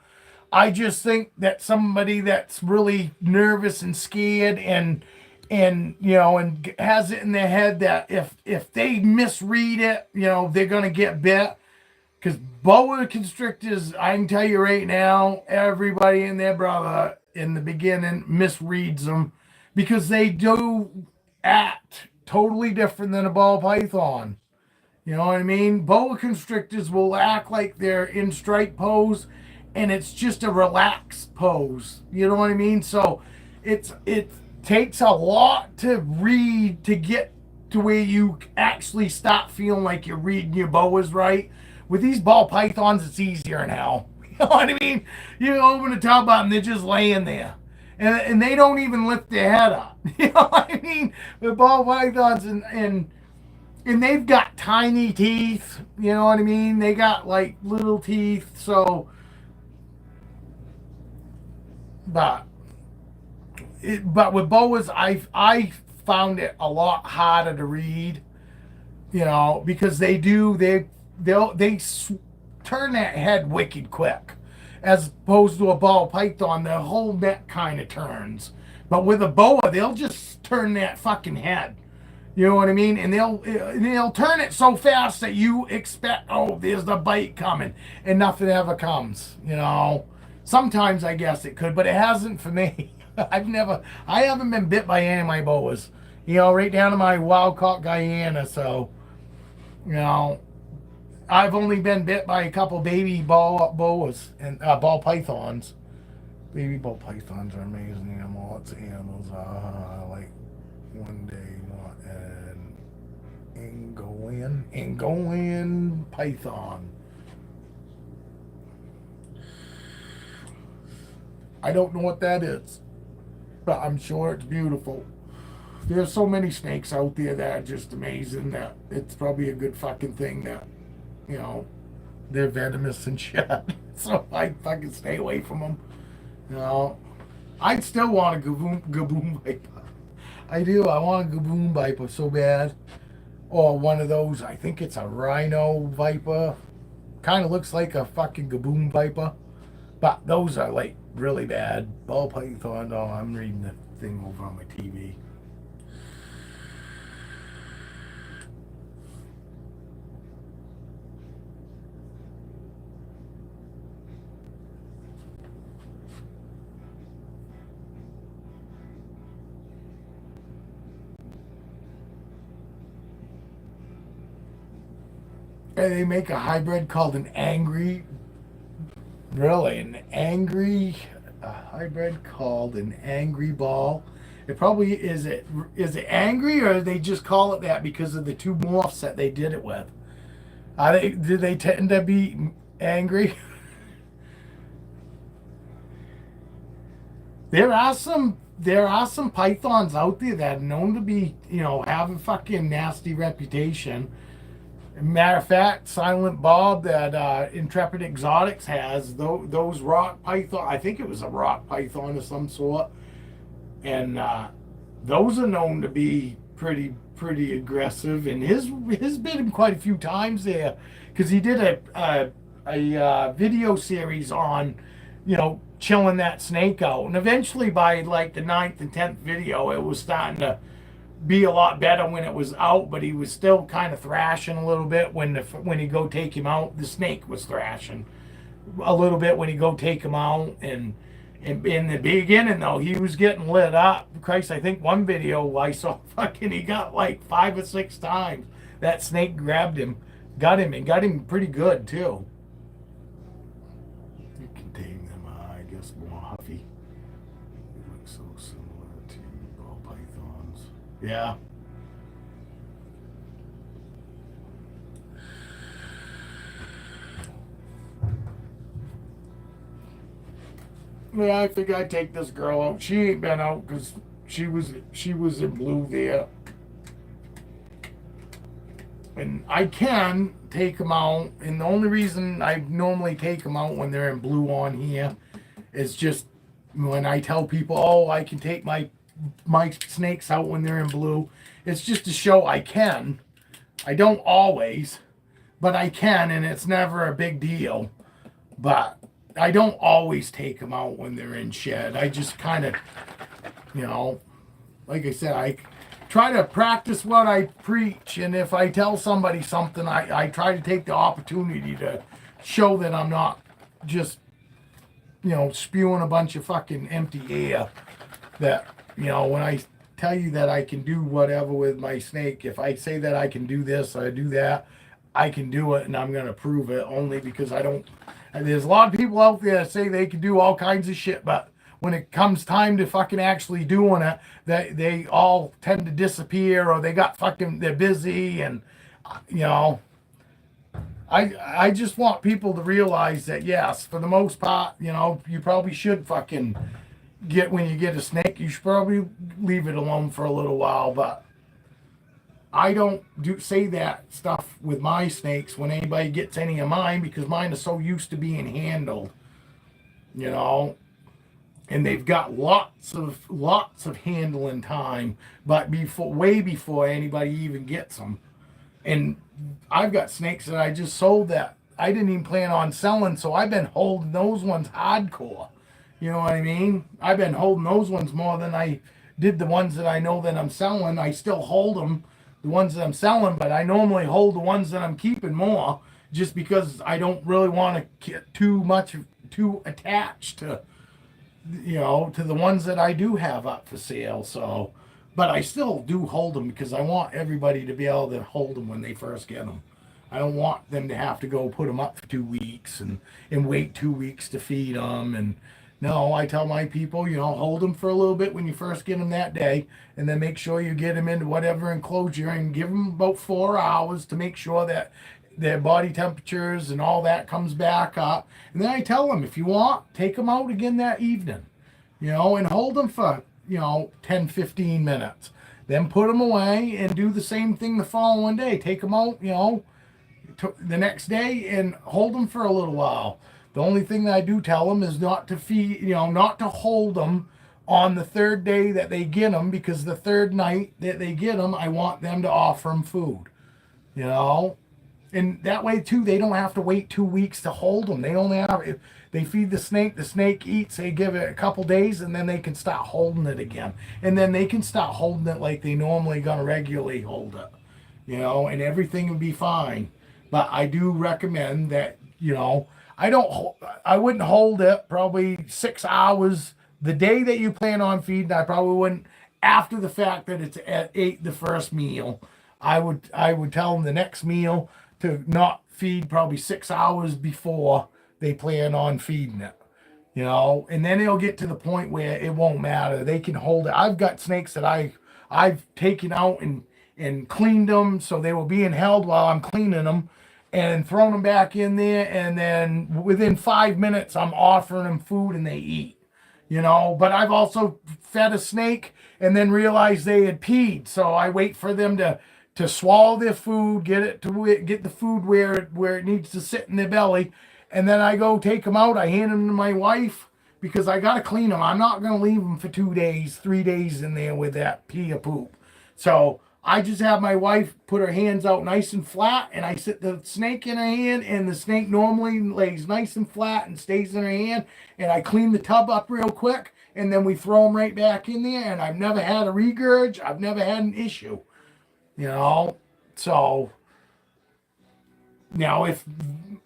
I just think that somebody that's really nervous and scared, and you know, and has it in their head that if they misread it, you know, they're gonna get bit. Because boa constrictors, I can tell you right now, everybody and their brother in the beginning misreads them, because they do act totally different than a ball python. You know what I mean? Boa constrictors will act like they're in strike pose, and it's just a relaxed pose. You know what I mean? So it takes a lot to read to get to where you actually stop feeling like you're reading your boas right. With these ball pythons, it's easier now. You know what I mean? You open the top button, they're just laying there. And they don't even lift their head up. You know what I mean? With ball pythons, and they've got tiny teeth. You know what I mean? They got like little teeth. So, but but with boas, I found it a lot harder to read. You know, because they turn that head wicked quick, as opposed to a ball python. The whole neck kind of turns. But with a boa, they'll just turn that fucking head. You know what I mean? And they'll turn it so fast that you expect, oh, there's the bite coming, and nothing ever comes. You know, sometimes I guess it could, but it hasn't for me. I haven't been bit by any of my boas. You know, right down to my wild caught Guyana. So, you know, I've only been bit by a couple baby boas and ball pythons. Baby ball pythons are amazing animals. Lots of animals. Like one day, an Angolan python. I don't know what that is, but I'm sure it's beautiful. There's so many snakes out there that are just amazing that it's probably a good fucking thing that, you know, they're venomous and shit. So I fucking stay away from them. You know, I'd still want a gaboon viper. I do. I want a gaboon viper so bad. Or one of those. I think it's a rhino viper. Kind of looks like a fucking gaboon viper. But those are like really bad. Ball python. Oh, I'm reading the thing over on my TV. And they make a hybrid called an angry. Really, a hybrid called an angry ball. It probably is it angry, or they just call it that because of the two morphs that they did it with? Do they tend to be angry? There are some pythons out there that are known to be, have a fucking nasty reputation. Matter of fact, Silent Bob that Intrepid Exotics has, those rock python, I think it was a rock python of some sort, and those are known to be pretty aggressive. And his bit him quite a few times there, because he did a video series on, chilling that snake out, and eventually by like the ninth and 10th video, it was starting to be a lot better when it was out, but he was still kind of thrashing a little bit when he go take him out. The snake was thrashing a little bit when he go take him out, and in the beginning though, he was getting lit up. Christ, I think one video I saw, fucking, he got like 5 or 6 times. That snake grabbed him, got him pretty good too. You can tame them, I guess, more huffy. They look so similar to ball pythons. Yeah. Yeah, I think I'd take this girl out. She ain't been out because she was in blue there, and I can take them out. And the only reason I normally take them out when they're in blue on here is just when I tell people, oh, I can take my snakes out when they're in blue. It's just to show I can. I don't always, but I can, and it's never a big deal. But I don't always take them out when they're in shed. I just kind of, like I said, I try to practice what I preach. And if I tell somebody something, I try to take the opportunity to show that I'm not just, spewing a bunch of fucking empty air. That, when I tell you that I can do whatever with my snake, if I say that I can do this or do that, I can do it, and I'm going to prove it only because I don't. And there's a lot of people out there that say they can do all kinds of shit, but when it comes time to fucking actually doing it, they all tend to disappear, or they're busy, and I just want people to realize that yes, for the most part, you probably should fucking when you get a snake, you should probably leave it alone for a little while, but I don't say that stuff with my snakes when anybody gets any of mine, because mine are so used to being handled, and they've got lots of handling time, but way before anybody even gets them. And I've got snakes that I just sold that I didn't even plan on selling, so I've been holding those ones hardcore. You know what I mean? I've been holding those ones more than I did the ones that I know that I'm selling. I still hold them, the ones that I'm selling, but I normally hold the ones that I'm keeping more, just because I don't really want to get too attached to, to the ones that I do have up for sale. So, but I still do hold them because I want everybody to be able to hold them when they first get them. I don't want them to have to go put them up for 2 weeks and wait 2 weeks to feed them. And no, I tell my people, hold them for a little bit when you first get them that day, and then make sure you get them into whatever enclosure and give them about 4 hours to make sure that their body temperatures and all that comes back up. And then I tell them, if you want, take them out again that evening, and hold them for, 10, 15 minutes. Then put them away and do the same thing the following day. Take them out, the next day and hold them for a little while. The only thing that I do tell them is not to feed, not to hold them on the third day that they get them, because the third night that they get them, I want them to offer them food, and that way too, they don't have to wait 2 weeks to hold them. They only have, if they feed the snake eats, they give it a couple days, and then they can start holding it again, and then they can start holding it like they normally gonna regularly hold it, and everything will be fine. But I do recommend that, I wouldn't hold it probably 6 hours the day that you plan on feeding. I probably wouldn't after the fact that it's ate the first meal. I would tell them the next meal to not feed probably 6 hours before they plan on feeding it. and then it'll get to the point where it won't matter. They can hold it. I've got snakes that I've taken out and cleaned them so they were being held while I'm cleaning them, and thrown them back in there, and then within 5 minutes I'm offering them food and they eat. But I've also fed a snake and then realized they had peed, so I wait for them to swallow their food, get the food where it needs to sit in their belly, and then I go take them out. I hand them to my wife because I gotta clean them. I'm not gonna leave them for 2 days, 3 days in there with that pee or poop. So I just have my wife put her hands out nice and flat, and I sit the snake in her hand, and the snake normally lays nice and flat and stays in her hand, and I clean the tub up real quick, and then we throw them right back in there, and I've never had a regurg. I've never had an issue, so now if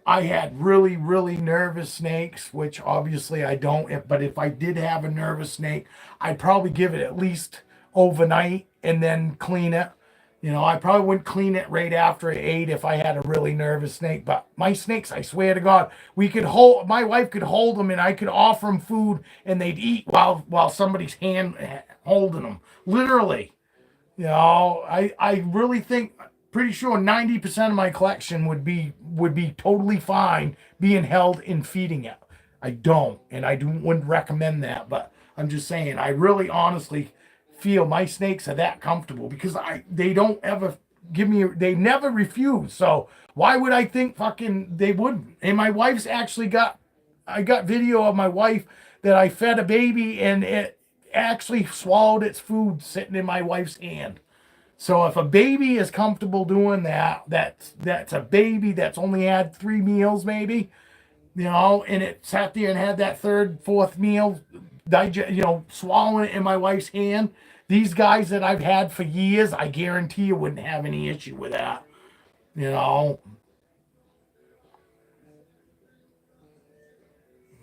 I had really, really nervous snakes, which obviously I don't, but if I did have a nervous snake, I'd probably give it at least overnight and then clean it. I probably wouldn't clean it right after it ate if I had a really nervous snake. But my snakes, I swear to God, my wife could hold them, and I could offer them food and they'd eat while somebody's hand holding them. Literally. I really think, pretty sure 90% of my collection would be totally fine being held and feeding it. I don't, and wouldn't recommend that, but I'm just saying, I really honestly feel my snakes are that comfortable because they don't ever they never refuse. So why would I think fucking they wouldn't? And my wife's actually I got video of my wife that I fed a baby and it actually swallowed its food sitting in my wife's hand. So if a baby is comfortable doing that's a baby that's only had 3 meals maybe, and it sat there and had that third, fourth meal, swallowing it in my wife's hand. These guys that I've had for years, I guarantee you wouldn't have any issue with that.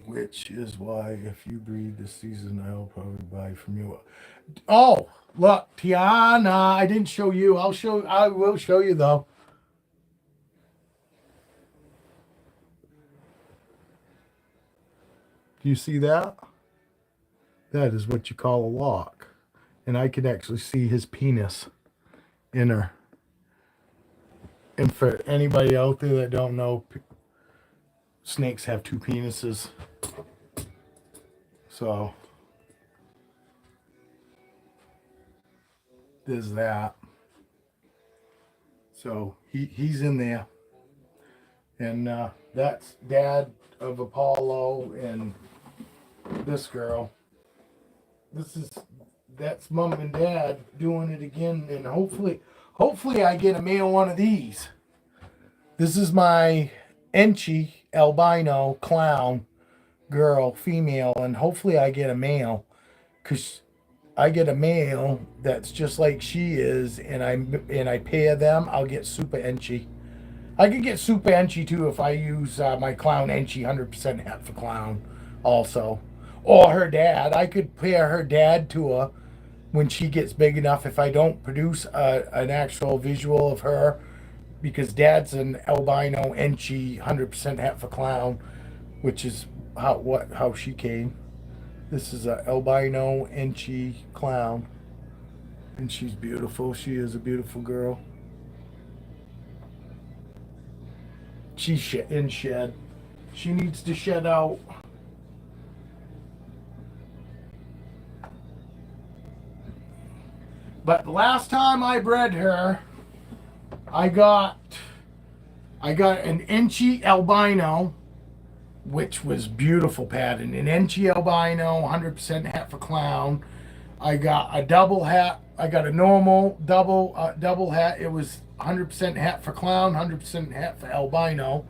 Which is why if you breed this season, I'll probably buy from you. Oh, look, Tiana, I didn't show you. I will show you though. Do you see that? That is what you call a lock. And I can actually see his penis in her. And for anybody out there that don't know, snakes have 2 penises. So there's that. So he's in there. And that's Dad of Apollo and this girl. That's Mom and Dad doing it again, and hopefully I get a male one of these. This is my Enchi albino clown girl, female, and hopefully I get a male, because I get a male that's just like she is, and I pair them, I'll get super Enchi. I could get super Enchi too if I use my clown Enchi 100% het for clown also. Or her dad. I could pair her dad to her when she gets big enough if I don't produce an actual visual of her, because Dad's an albino Enchi 100% het for clown, which is how she came. This is a albino Enchi clown, and she's beautiful. She is a beautiful girl. She's in shed. She needs to shed out. But the last time I bred her, I got an Enchi albino, which was beautiful pattern. An Enchi albino, 100% het for clown. I got a double het. I got a normal double het. It was 100% het for clown, 100% het for albino.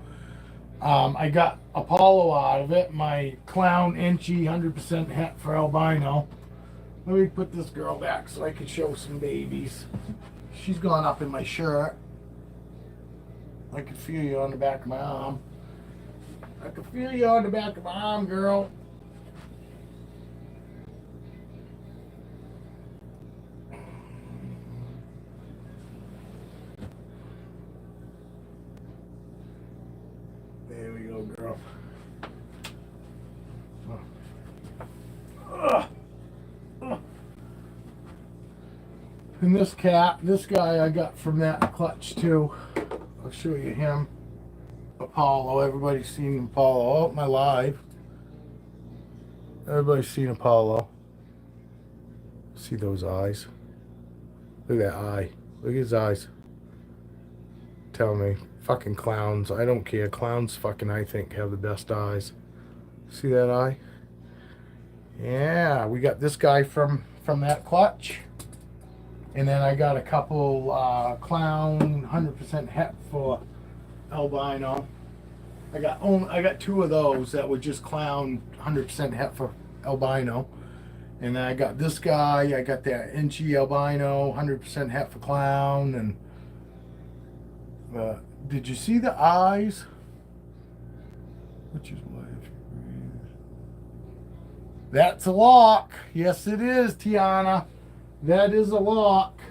I got Apollo out of it. My clown Enchi, 100% het for albino. Let me put this girl back so I can show some babies. She's gone up in my shirt. I can feel you on the back of my arm. I can feel you on the back of my arm, girl. There we go, girl. Oh. And this guy I got from that clutch too. I'll show you him. Apollo, everybody's seen Apollo. Oh, my live. Everybody's seen Apollo. See those eyes? Look at that eye. Look at his eyes. Tell me. Fucking clowns. I don't care. Clowns fucking, I think, have the best eyes. See that eye? Yeah, we got this guy from that clutch. And then I got a couple clown 100% hep for albino. I got two of those that were just clown 100% hep for albino. And then I got this guy. I got that inchy albino 100% hep for clown. And did you see the eyes? Which is what? That's a lock. Yes, it is, Tiana. That is a lock.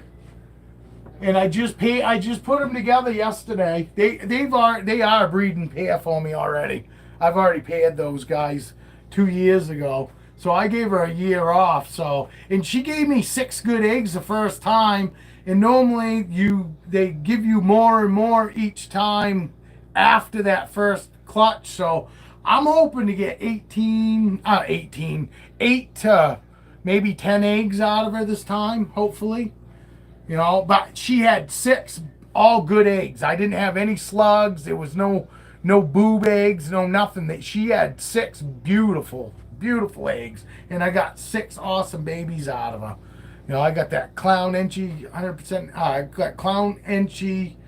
And I just put them together yesterday. They are a breeding pair for me already. I've already paired those guys 2 years ago. So I gave her a year off. So, and she gave me 6 good eggs the first time. And normally they give you more and more each time after that first clutch. So I'm hoping to get 8 to maybe 10 eggs out of her this time, hopefully. You know, but she had 6 all good eggs. I didn't have any slugs. There was no boob eggs, no nothing. She had 6 beautiful eggs, and I got 6 awesome babies out of her. You know, I got that clown inchy 100%. I got clown inchy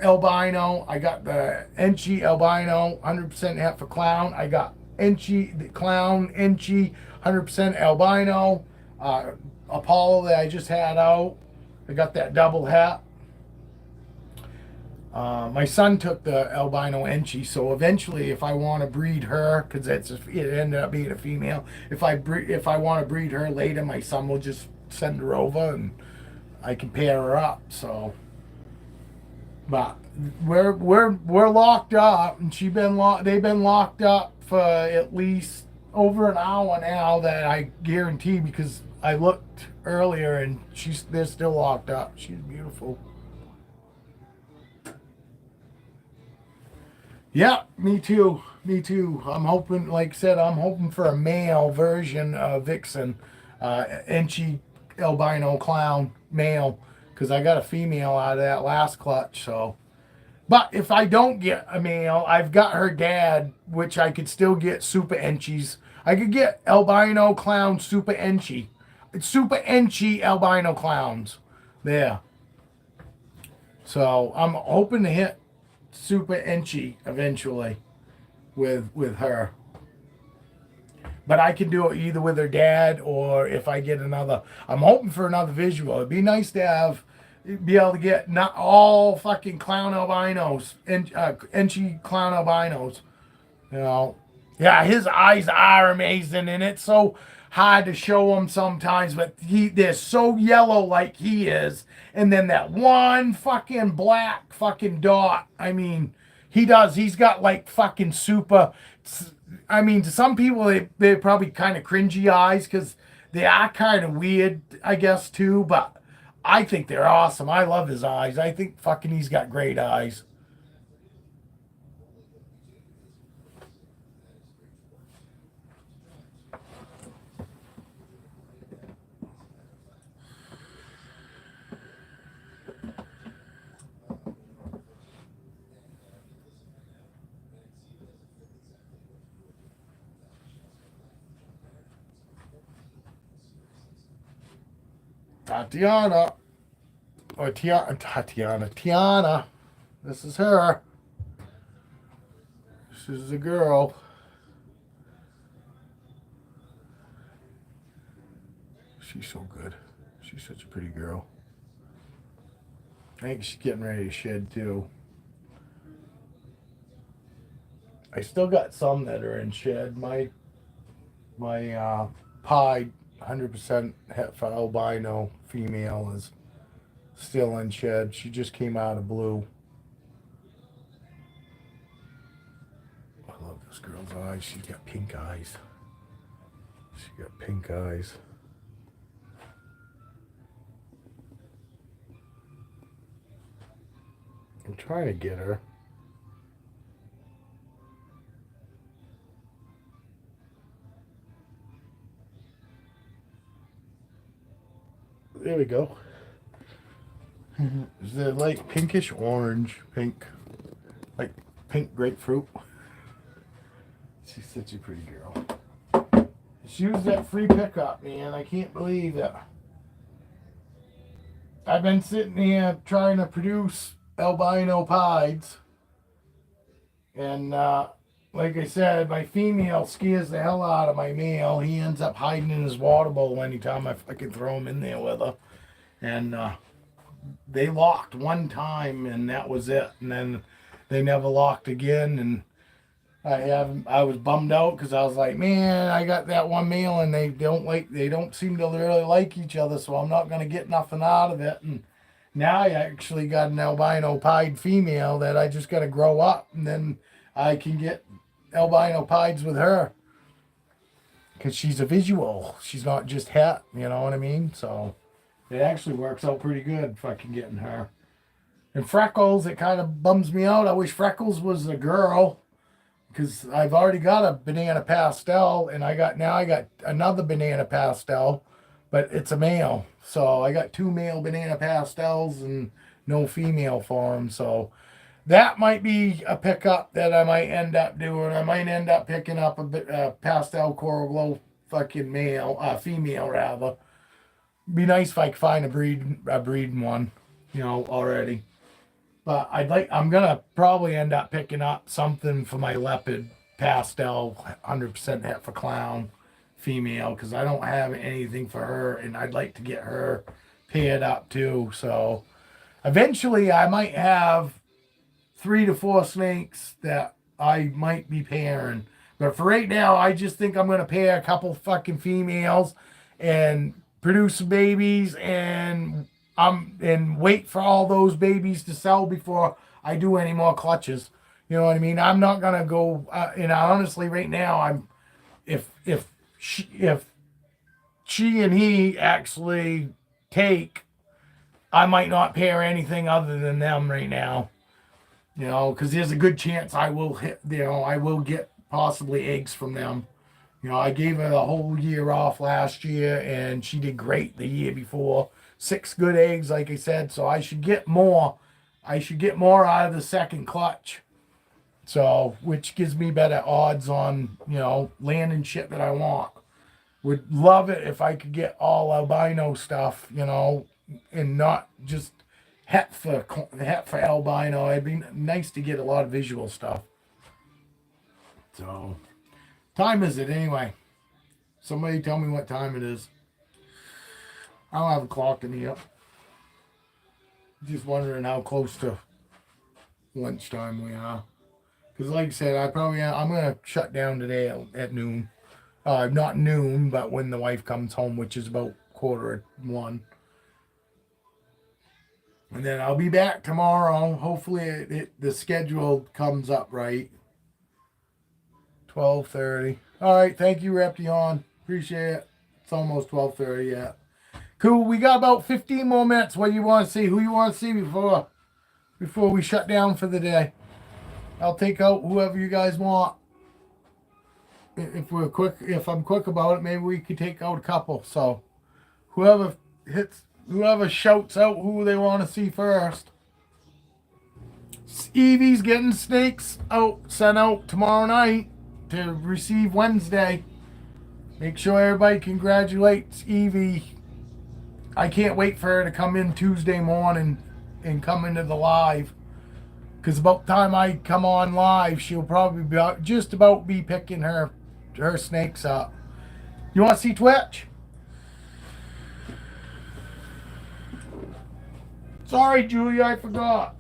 albino. I got the inchy albino 100% half for clown. I got the clown inchy 100% albino. Apollo that I just had out. I got that double hat. My son took the albino inchy, so eventually, if I want to breed her, because it ended up being a female, if I want to breed her later, my son will just send her over and I can pair her up. So, but we're locked up, and they've been locked up for at least over an hour now. That I guarantee, because I looked earlier and they're still locked up. She's beautiful. Yeah, me too. I'm hoping, like I said, I'm hoping for a male version of Vixen, inchy albino clown male, because I got a female out of that last clutch. So, but if I don't get a male, I've got her dad, which I could still get super inchies. I could get albino clown super inchy. It's super inchy albino clowns there. So I'm hoping to hit super inchy eventually with her. But I can do it either with her dad, or if I get another. I'm hoping for another visual. It'd be nice to be able to get not all fucking clown albinos, inchy clown albinos. You know, yeah, his eyes are amazing, and it's so hard to show them sometimes. But they're so yellow like he is, and then that one fucking black fucking dot. I mean, he's got like fucking super. I mean, to some people, they're probably kind of cringy eyes, because they are kind of weird, I guess, too. But I think they're awesome. I love his eyes. I think fucking he's got great eyes. Tiana. This is her. This is the girl. She's so good. She's such a pretty girl. I think she's getting ready to shed too. I still got some that are in shed. My pied 100% het albino female is still in shed. She just came out of blue. I love this girl's eyes. She's got pink eyes. She got pink eyes. I'm trying to get her. There we go. Is it like pinkish orange, pink, like pink grapefruit? She's such a pretty girl. She was that free pickup, man. I can't believe it. I've been sitting here trying to produce albino pieds. And like I said, my female scares the hell out of my male. He ends up hiding in his water bowl anytime I can throw him in there with her. And they locked one time, and that was it. And then they never locked again. And I was bummed out because I was like, man, I got that one male, and they don't seem to really like each other, so I'm not gonna get nothing out of it. And now I actually got an albino pied female that I just got to grow up, and then I can get albino pieds with her because she's a visual. She's not just het, you know what I mean? So it actually works out pretty good if I can get in her. And Freckles, it kind of bums me out. I wish Freckles was a girl because I've already got a banana pastel, and I got another banana pastel, but it's a male. So I got 2 male banana pastels and no female for them. So that might be a pickup that I might end up doing. I might end up picking up a pastel coral glow fucking female rather. Be nice if I could find a breeding one, you know, already. But I'm gonna probably end up picking up something for my leopard pastel 100% het for clown female because I don't have anything for her, and I'd like to get her paired up too. So eventually I might have 3 to 4 snakes that I might be pairing. But for right now, I just think I'm going to pair a couple fucking females and produce some babies and wait for all those babies to sell before I do any more clutches. You know what I mean? I'm not going to go, and honestly right now, if she and he actually take, I might not pair anything other than them right now. You know, because there's a good chance I will get possibly eggs from them. You know, I gave her the whole year off last year, and she did great the year before. 6 good eggs, like I said, so I should get more. I should get more out of the second clutch. So, which gives me better odds on, you know, landing shit that I want. Would love it if I could get all albino stuff, you know, and not just het for albino. It'd be nice to get a lot of visual stuff. So, time is it anyway? Somebody tell me what time it is. I don't have a clock in here. Just wondering how close to lunchtime we are. Because like I said, I'm going to shut down today at noon. Not noon, but when the wife comes home, which is about 12:45. And then I'll be back tomorrow. Hopefully the schedule comes up right. 12:30. All right, thank you, Reption. Appreciate it. It's almost 12:30 yet. Cool. We got about 15 more minutes. What do you want to see? Who you want to see before we shut down for the day? I'll take out whoever you guys want. If I'm quick about it, maybe we could take out a couple. So whoever shouts out who they want to see first. Evie's getting snakes sent out tomorrow night to receive Wednesday. Make sure everybody congratulates Evie. I can't wait for her to come in Tuesday morning and come into the live. Because about the time I come on live, she'll probably be just about be picking her snakes up. You want to see Twitch? Sorry, Julia, I forgot.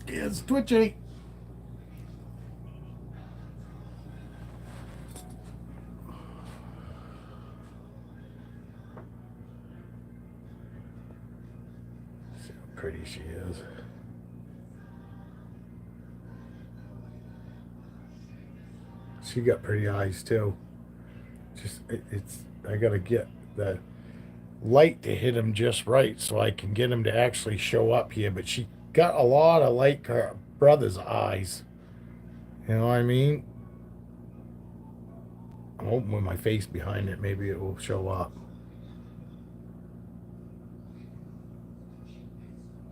It's twitchy. pretty she is. She got pretty eyes too. Just it's I gotta get the light to hit him just right so I can get him to actually show up here. But she got a lot of like her brother's eyes. You know what I mean? I'm hoping with my face behind it, maybe it will show up.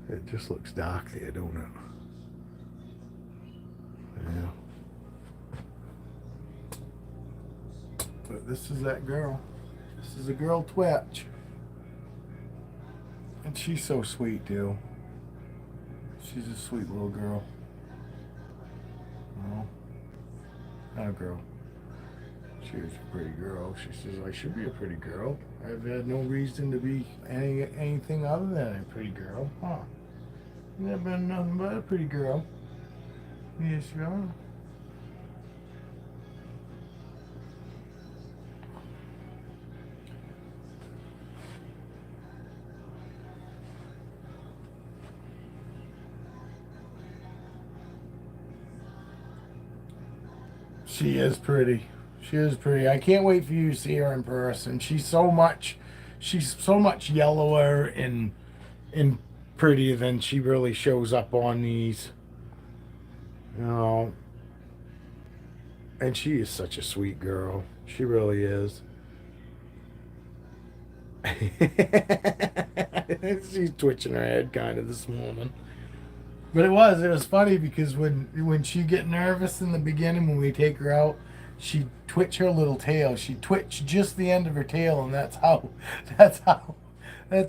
It just looks dark there, don't it? Yeah. But this is that girl. This is a girl Twitch. And she's so sweet, too. She's a sweet little girl. No. Not a girl. She was a pretty girl. She says, I should be a pretty girl. I've had no reason to be anything other than a pretty girl. Huh. Never been nothing but a pretty girl. Yes, you are. She is pretty. She is pretty. I can't wait for you to see her in person. She's so much yellower and prettier than she really shows up on these. You know. And she is such a sweet girl. She really is. She's twitching her head kind of this morning. But it was funny because when she get nervous in the beginning when we take her out, she twitch her little tail. She twitched just the end of her tail, and that's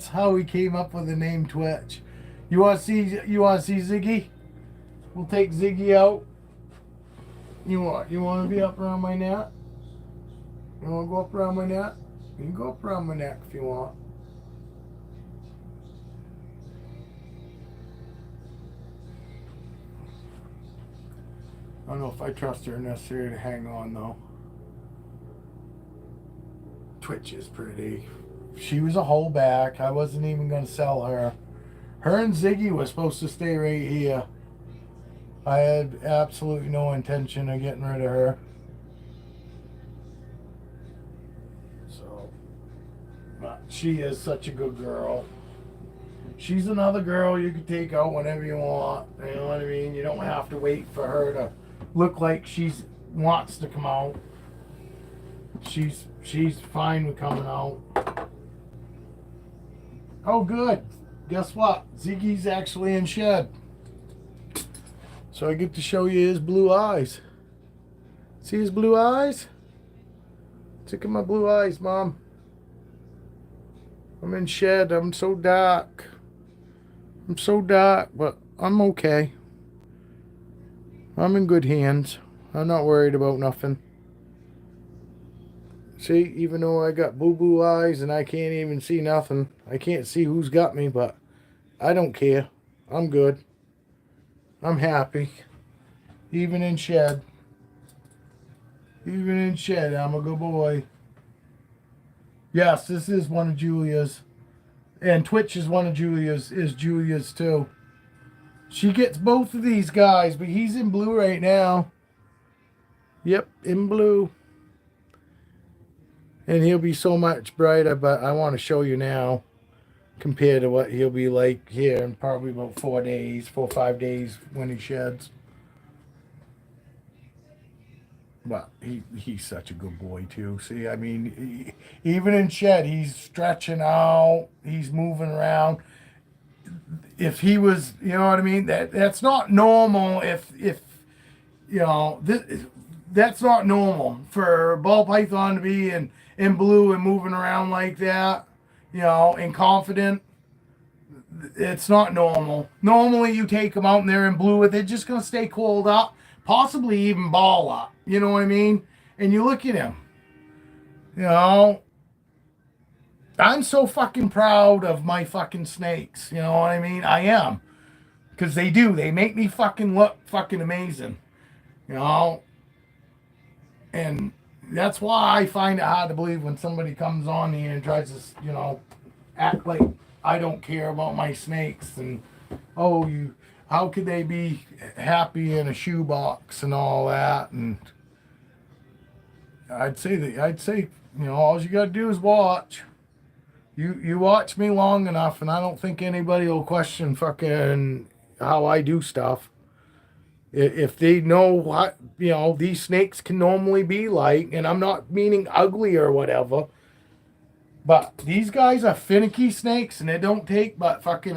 how we came up with the name Twitch. You want to see Ziggy? We'll take Ziggy out. You want to be up around my neck? You want to go up around my neck? You can go up around my neck if you want. I don't know if I trust her necessarily to hang on though. Twitch is pretty. She was a holdback. I wasn't even going to sell her. Her and Ziggy was supposed to stay right here. I had absolutely no intention of getting rid of her. So, but she is such a good girl. She's another girl you can take out whenever you want. You know what I mean? You don't have to wait for her to look like she wants to come out. She's fine with coming out. Oh, good. Guess what? Ziggy's actually in shed. So I get to show you his blue eyes. See his blue eyes? Look at my blue eyes, Mom. I'm in shed. I'm so dark. I'm so dark, but I'm okay. I'm in good hands. I'm not worried about nothing. See, even though I got boo-boo eyes and I can't even see nothing, I can't see who's got me, but I don't care. I'm good. I'm happy. Even in shed. Even in shed, I'm a good boy. Yes, this is one of Julia's. And Twitch is one of Julia's too. She gets both of these guys, but he's in blue right now. Yep, in blue. And he'll be so much brighter, but I want to show you now compared to what he'll be like here in probably about 4 or 5 days when he sheds. But he's such a good boy too. See, I mean, even in shed, he's stretching out, he's moving around. If he was, you know what I mean, that's not normal. If you know, that's not normal for a ball python to be in blue and moving around like that, you know, and confident. It's not normal. Normally you take them out and they're in blue, they're just going to stay coiled up, possibly even ball up, you know what I mean? And you look at him, you know, I'm so fucking proud of my fucking snakes, you know what I mean? I am, because they make me fucking look fucking amazing, you know? And that's why I find it hard to believe when somebody comes on here and tries to, you know, act like I don't care about my snakes, and oh, you, how could they be happy in a shoebox and all that? And I'd say, all you gotta do is watch. You watch me long enough, and I don't think anybody will question fucking how I do stuff. If they know what these snakes can normally be like, and I'm not meaning ugly or whatever, but these guys are finicky snakes, and it don't take but fucking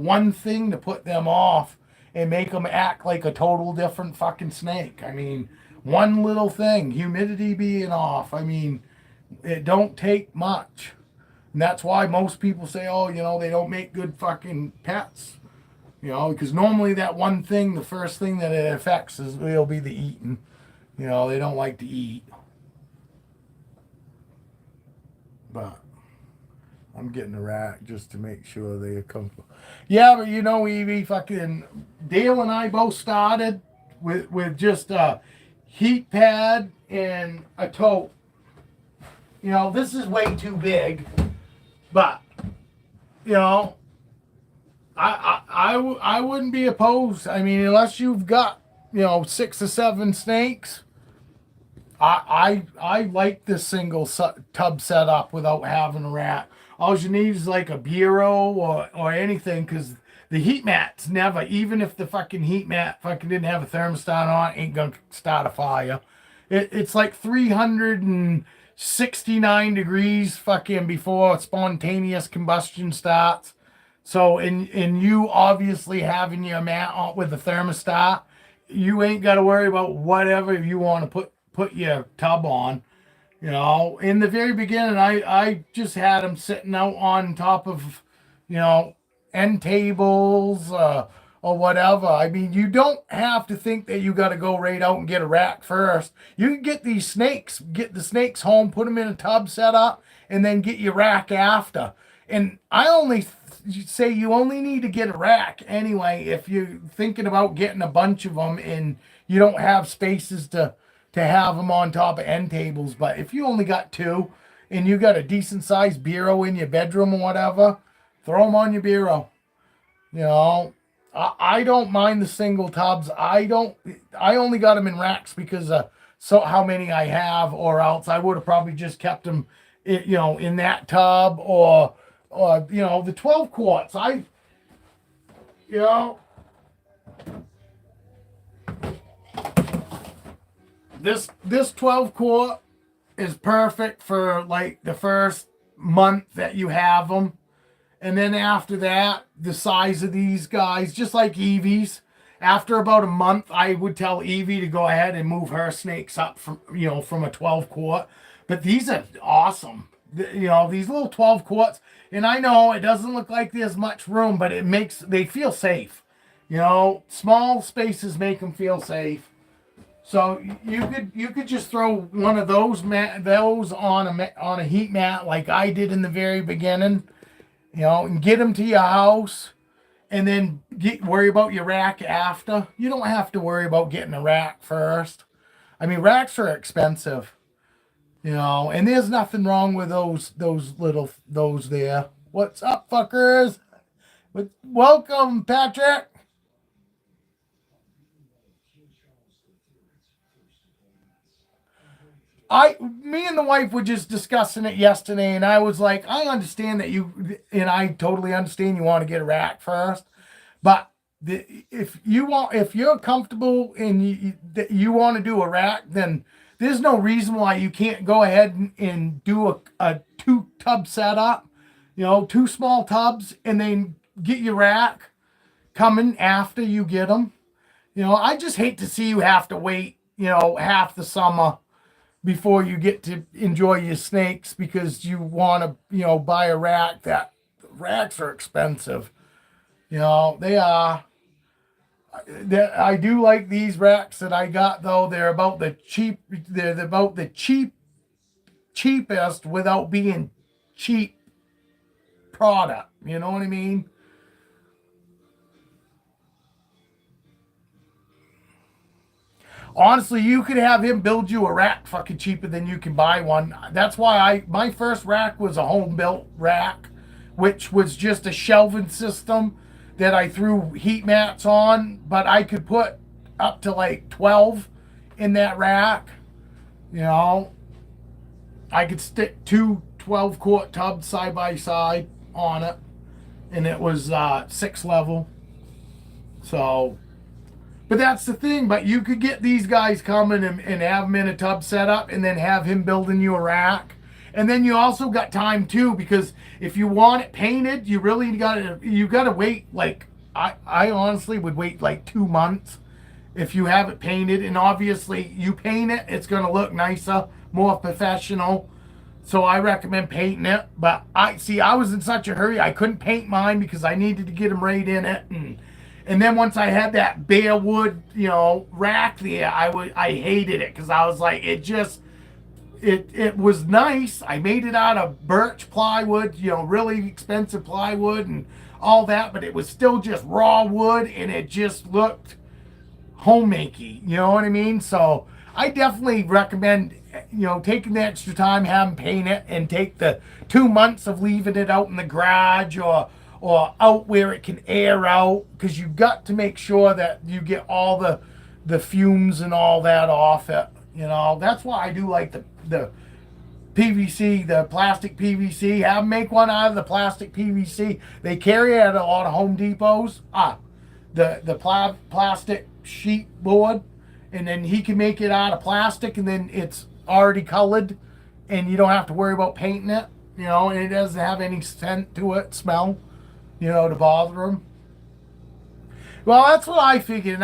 one thing to put them off and make them act like a total different fucking snake. I mean, one little thing, humidity being off. I mean, it don't take much. And that's why most people say, oh, they don't make good fucking pets. Because normally that one thing, the first thing that it affects will be the eating. They don't like to eat. But I'm getting a rack just to make sure they are comfortable. Yeah, but Evie, fucking Dale and I both started with just a heat pad and a tote. This is way too big. But, I wouldn't be opposed. I mean, unless you've got, 6 or 7 snakes, I like this single tub setup without having a rack. All you need is like a bureau or anything, because the heat mat's never, even if the fucking heat mat fucking didn't have a thermostat on, ain't gonna start a fire. It's like 369 degrees fucking before spontaneous combustion starts. So in you obviously having your mat on with the thermostat, you ain't got to worry about whatever you want to put your tub on. In the very beginning, I just had them sitting out on top of, end tables or whatever. I mean, you don't have to think that you got to go right out and get a rack first. You can get the snakes home, put them in a tub set up, and then get your rack after. And I only say you only need to get a rack anyway if you're thinking about getting a bunch of them and you don't have spaces to have them on top of end tables. But if you only got 2 and you got a decent sized bureau in your bedroom or whatever, throw them on your bureau. I don't mind the single tubs. I only got them in racks because of how many I have, or else I would have probably just kept them in that tub or the 12 quarts. This 12 quart is perfect for like the first month that you have them. And then after that, the size of these guys, just like Evie's, after about a month, I would tell Evie to go ahead and move her snakes up from a 12 quart. But these are awesome. These little 12 quarts. And I know it doesn't look like there's much room, but they feel safe. Small spaces make them feel safe. So you could just throw one of those on a heat mat like I did in the very beginning, and get them to your house, and then worry about your rack after. You don't have to worry about getting a rack first. I mean, racks are expensive, and there's nothing wrong with those there. What's up, fuckers? Welcome, Patrick. Me and the wife were just discussing it yesterday, and I was like, I understand that and I totally understand you want to get a rack first, but if you're comfortable and you want to do a rack, then there's no reason why you can't go ahead and do a 2 tub setup, 2 small tubs, and then get your rack coming after you get them. I just hate to see you have to wait, half the summer before you get to enjoy your snakes because you want to, buy a rack. Racks are expensive. They are. I do like these racks that I got though. They're about the cheapest without being cheap product. You know what I mean? Honestly, you could have him build you a rack fucking cheaper than you can buy one. That's why my first rack was a home built rack which was just a shelving system that I threw heat mats on, but I could put up to like 12 in that rack. You know, I could stick two 12-quart tubs side by side on it, and it was 6 level. So, but that's the thing. But you could get these guys coming and have them in a tub setup, and then have him building you a rack. And then you also got time too, because if you want it painted, you gotta wait. Like I honestly would wait like 2 months if you have it painted. And obviously you paint it, it's gonna look nicer, more professional. So I recommend painting it. But I was in such a hurry, I couldn't paint mine because I needed to get them right in it. And then once I had that bare wood, rack there, I hated it, because I was like, it was nice. I made it out of birch plywood, really expensive plywood and all that, but it was still just raw wood, and it just looked homemakey. You know what I mean? So I definitely recommend, taking the extra time, have them paint it, and take the 2 months of leaving it out in the garage or out where it can air out, because you got to make sure that you get all the fumes and all that off it. That's why I do like the PVC, the plastic PVC. Have them make one out of the plastic PVC. They carry it at a lot of Home Depots. The plastic sheet board, and then he can make it out of plastic, and then it's already colored, and you don't have to worry about painting it. And it doesn't have any scent to it, smell, to bother them. Well, that's what I figured, and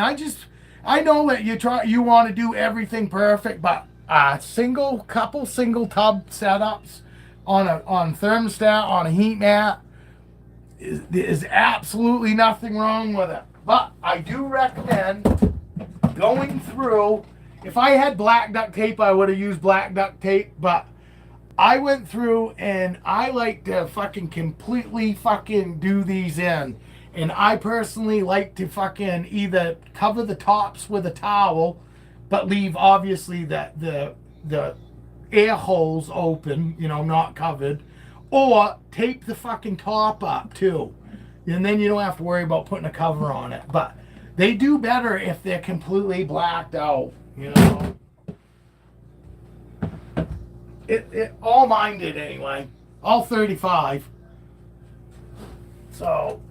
I know that you want to do everything perfect, but single tub setups on thermostat, on a heat mat, is absolutely nothing wrong with it. But I do recommend going through. If I had black duct tape, I would have used black duct tape, but I went through, and I like to fucking completely fucking do these in. And I personally like to fucking either cover the tops with a towel, but leave obviously the air holes open, not covered, or tape the fucking top up too. And then you don't have to worry about putting a cover on it. But they do better if they're completely blacked out, It all mine did anyway. All 35. So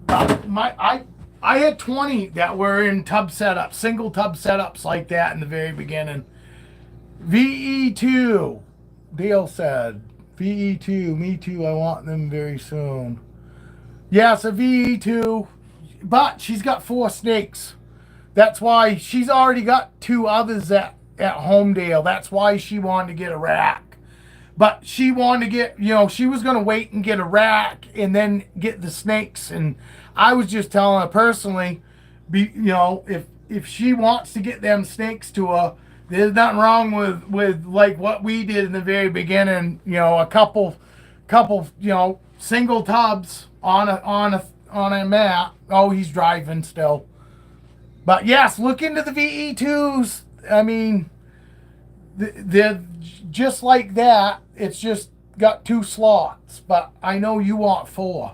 I had 20 that were in tub setups, single tub setups like that in the very beginning. VE2, Dale said. VE2, me too. I want them very soon. Yeah, so VE2, but she's got 4 snakes. That's why she's already got 2 others at Homedale. That's why she wanted to get a rack. But she wanted to get, she was going to wait and get a rack and then get the snakes. And I was just telling her personally, if she wants to get them snakes to her, there's nothing wrong with like what we did in the very beginning. A couple, single tubs on a mat. Oh, he's driving still. But yes, look into the VE2s. I mean, they're just like that. It's just got 2 slots, but I know you want 4.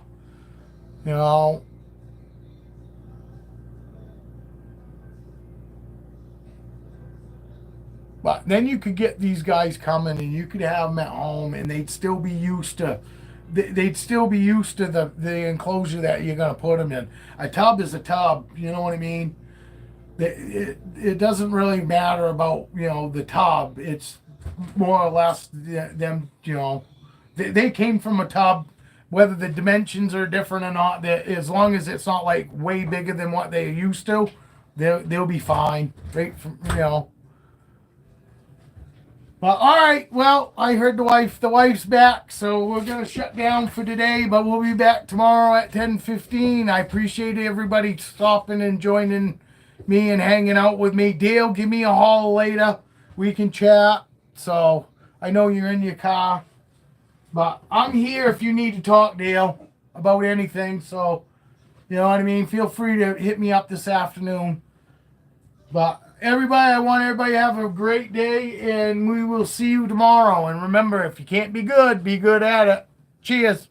But then you could get these guys coming, and you could have them at home, and they'd still be used to the enclosure that you're going to put them in. A tub is a tub, you know what I mean? It doesn't really matter about, the tub. It's more or less them, they came from a tub, whether the dimensions are different or not. As long as it's not like way bigger than what they're used to, they'll be fine. Right from, Well, all right. Well, I heard the wife's back, so we're going to shut down for today, but we'll be back tomorrow at 10:15. I appreciate everybody stopping and joining me and hanging out with me. Dale, give me a haul later. We can chat. So I know you're in your car, but I'm here if you need to talk, Dale, about anything. So, you know what I mean? Feel free to hit me up this afternoon. But I want everybody to have a great day, and we will see you tomorrow. And remember, if you can't be good at it. Cheers.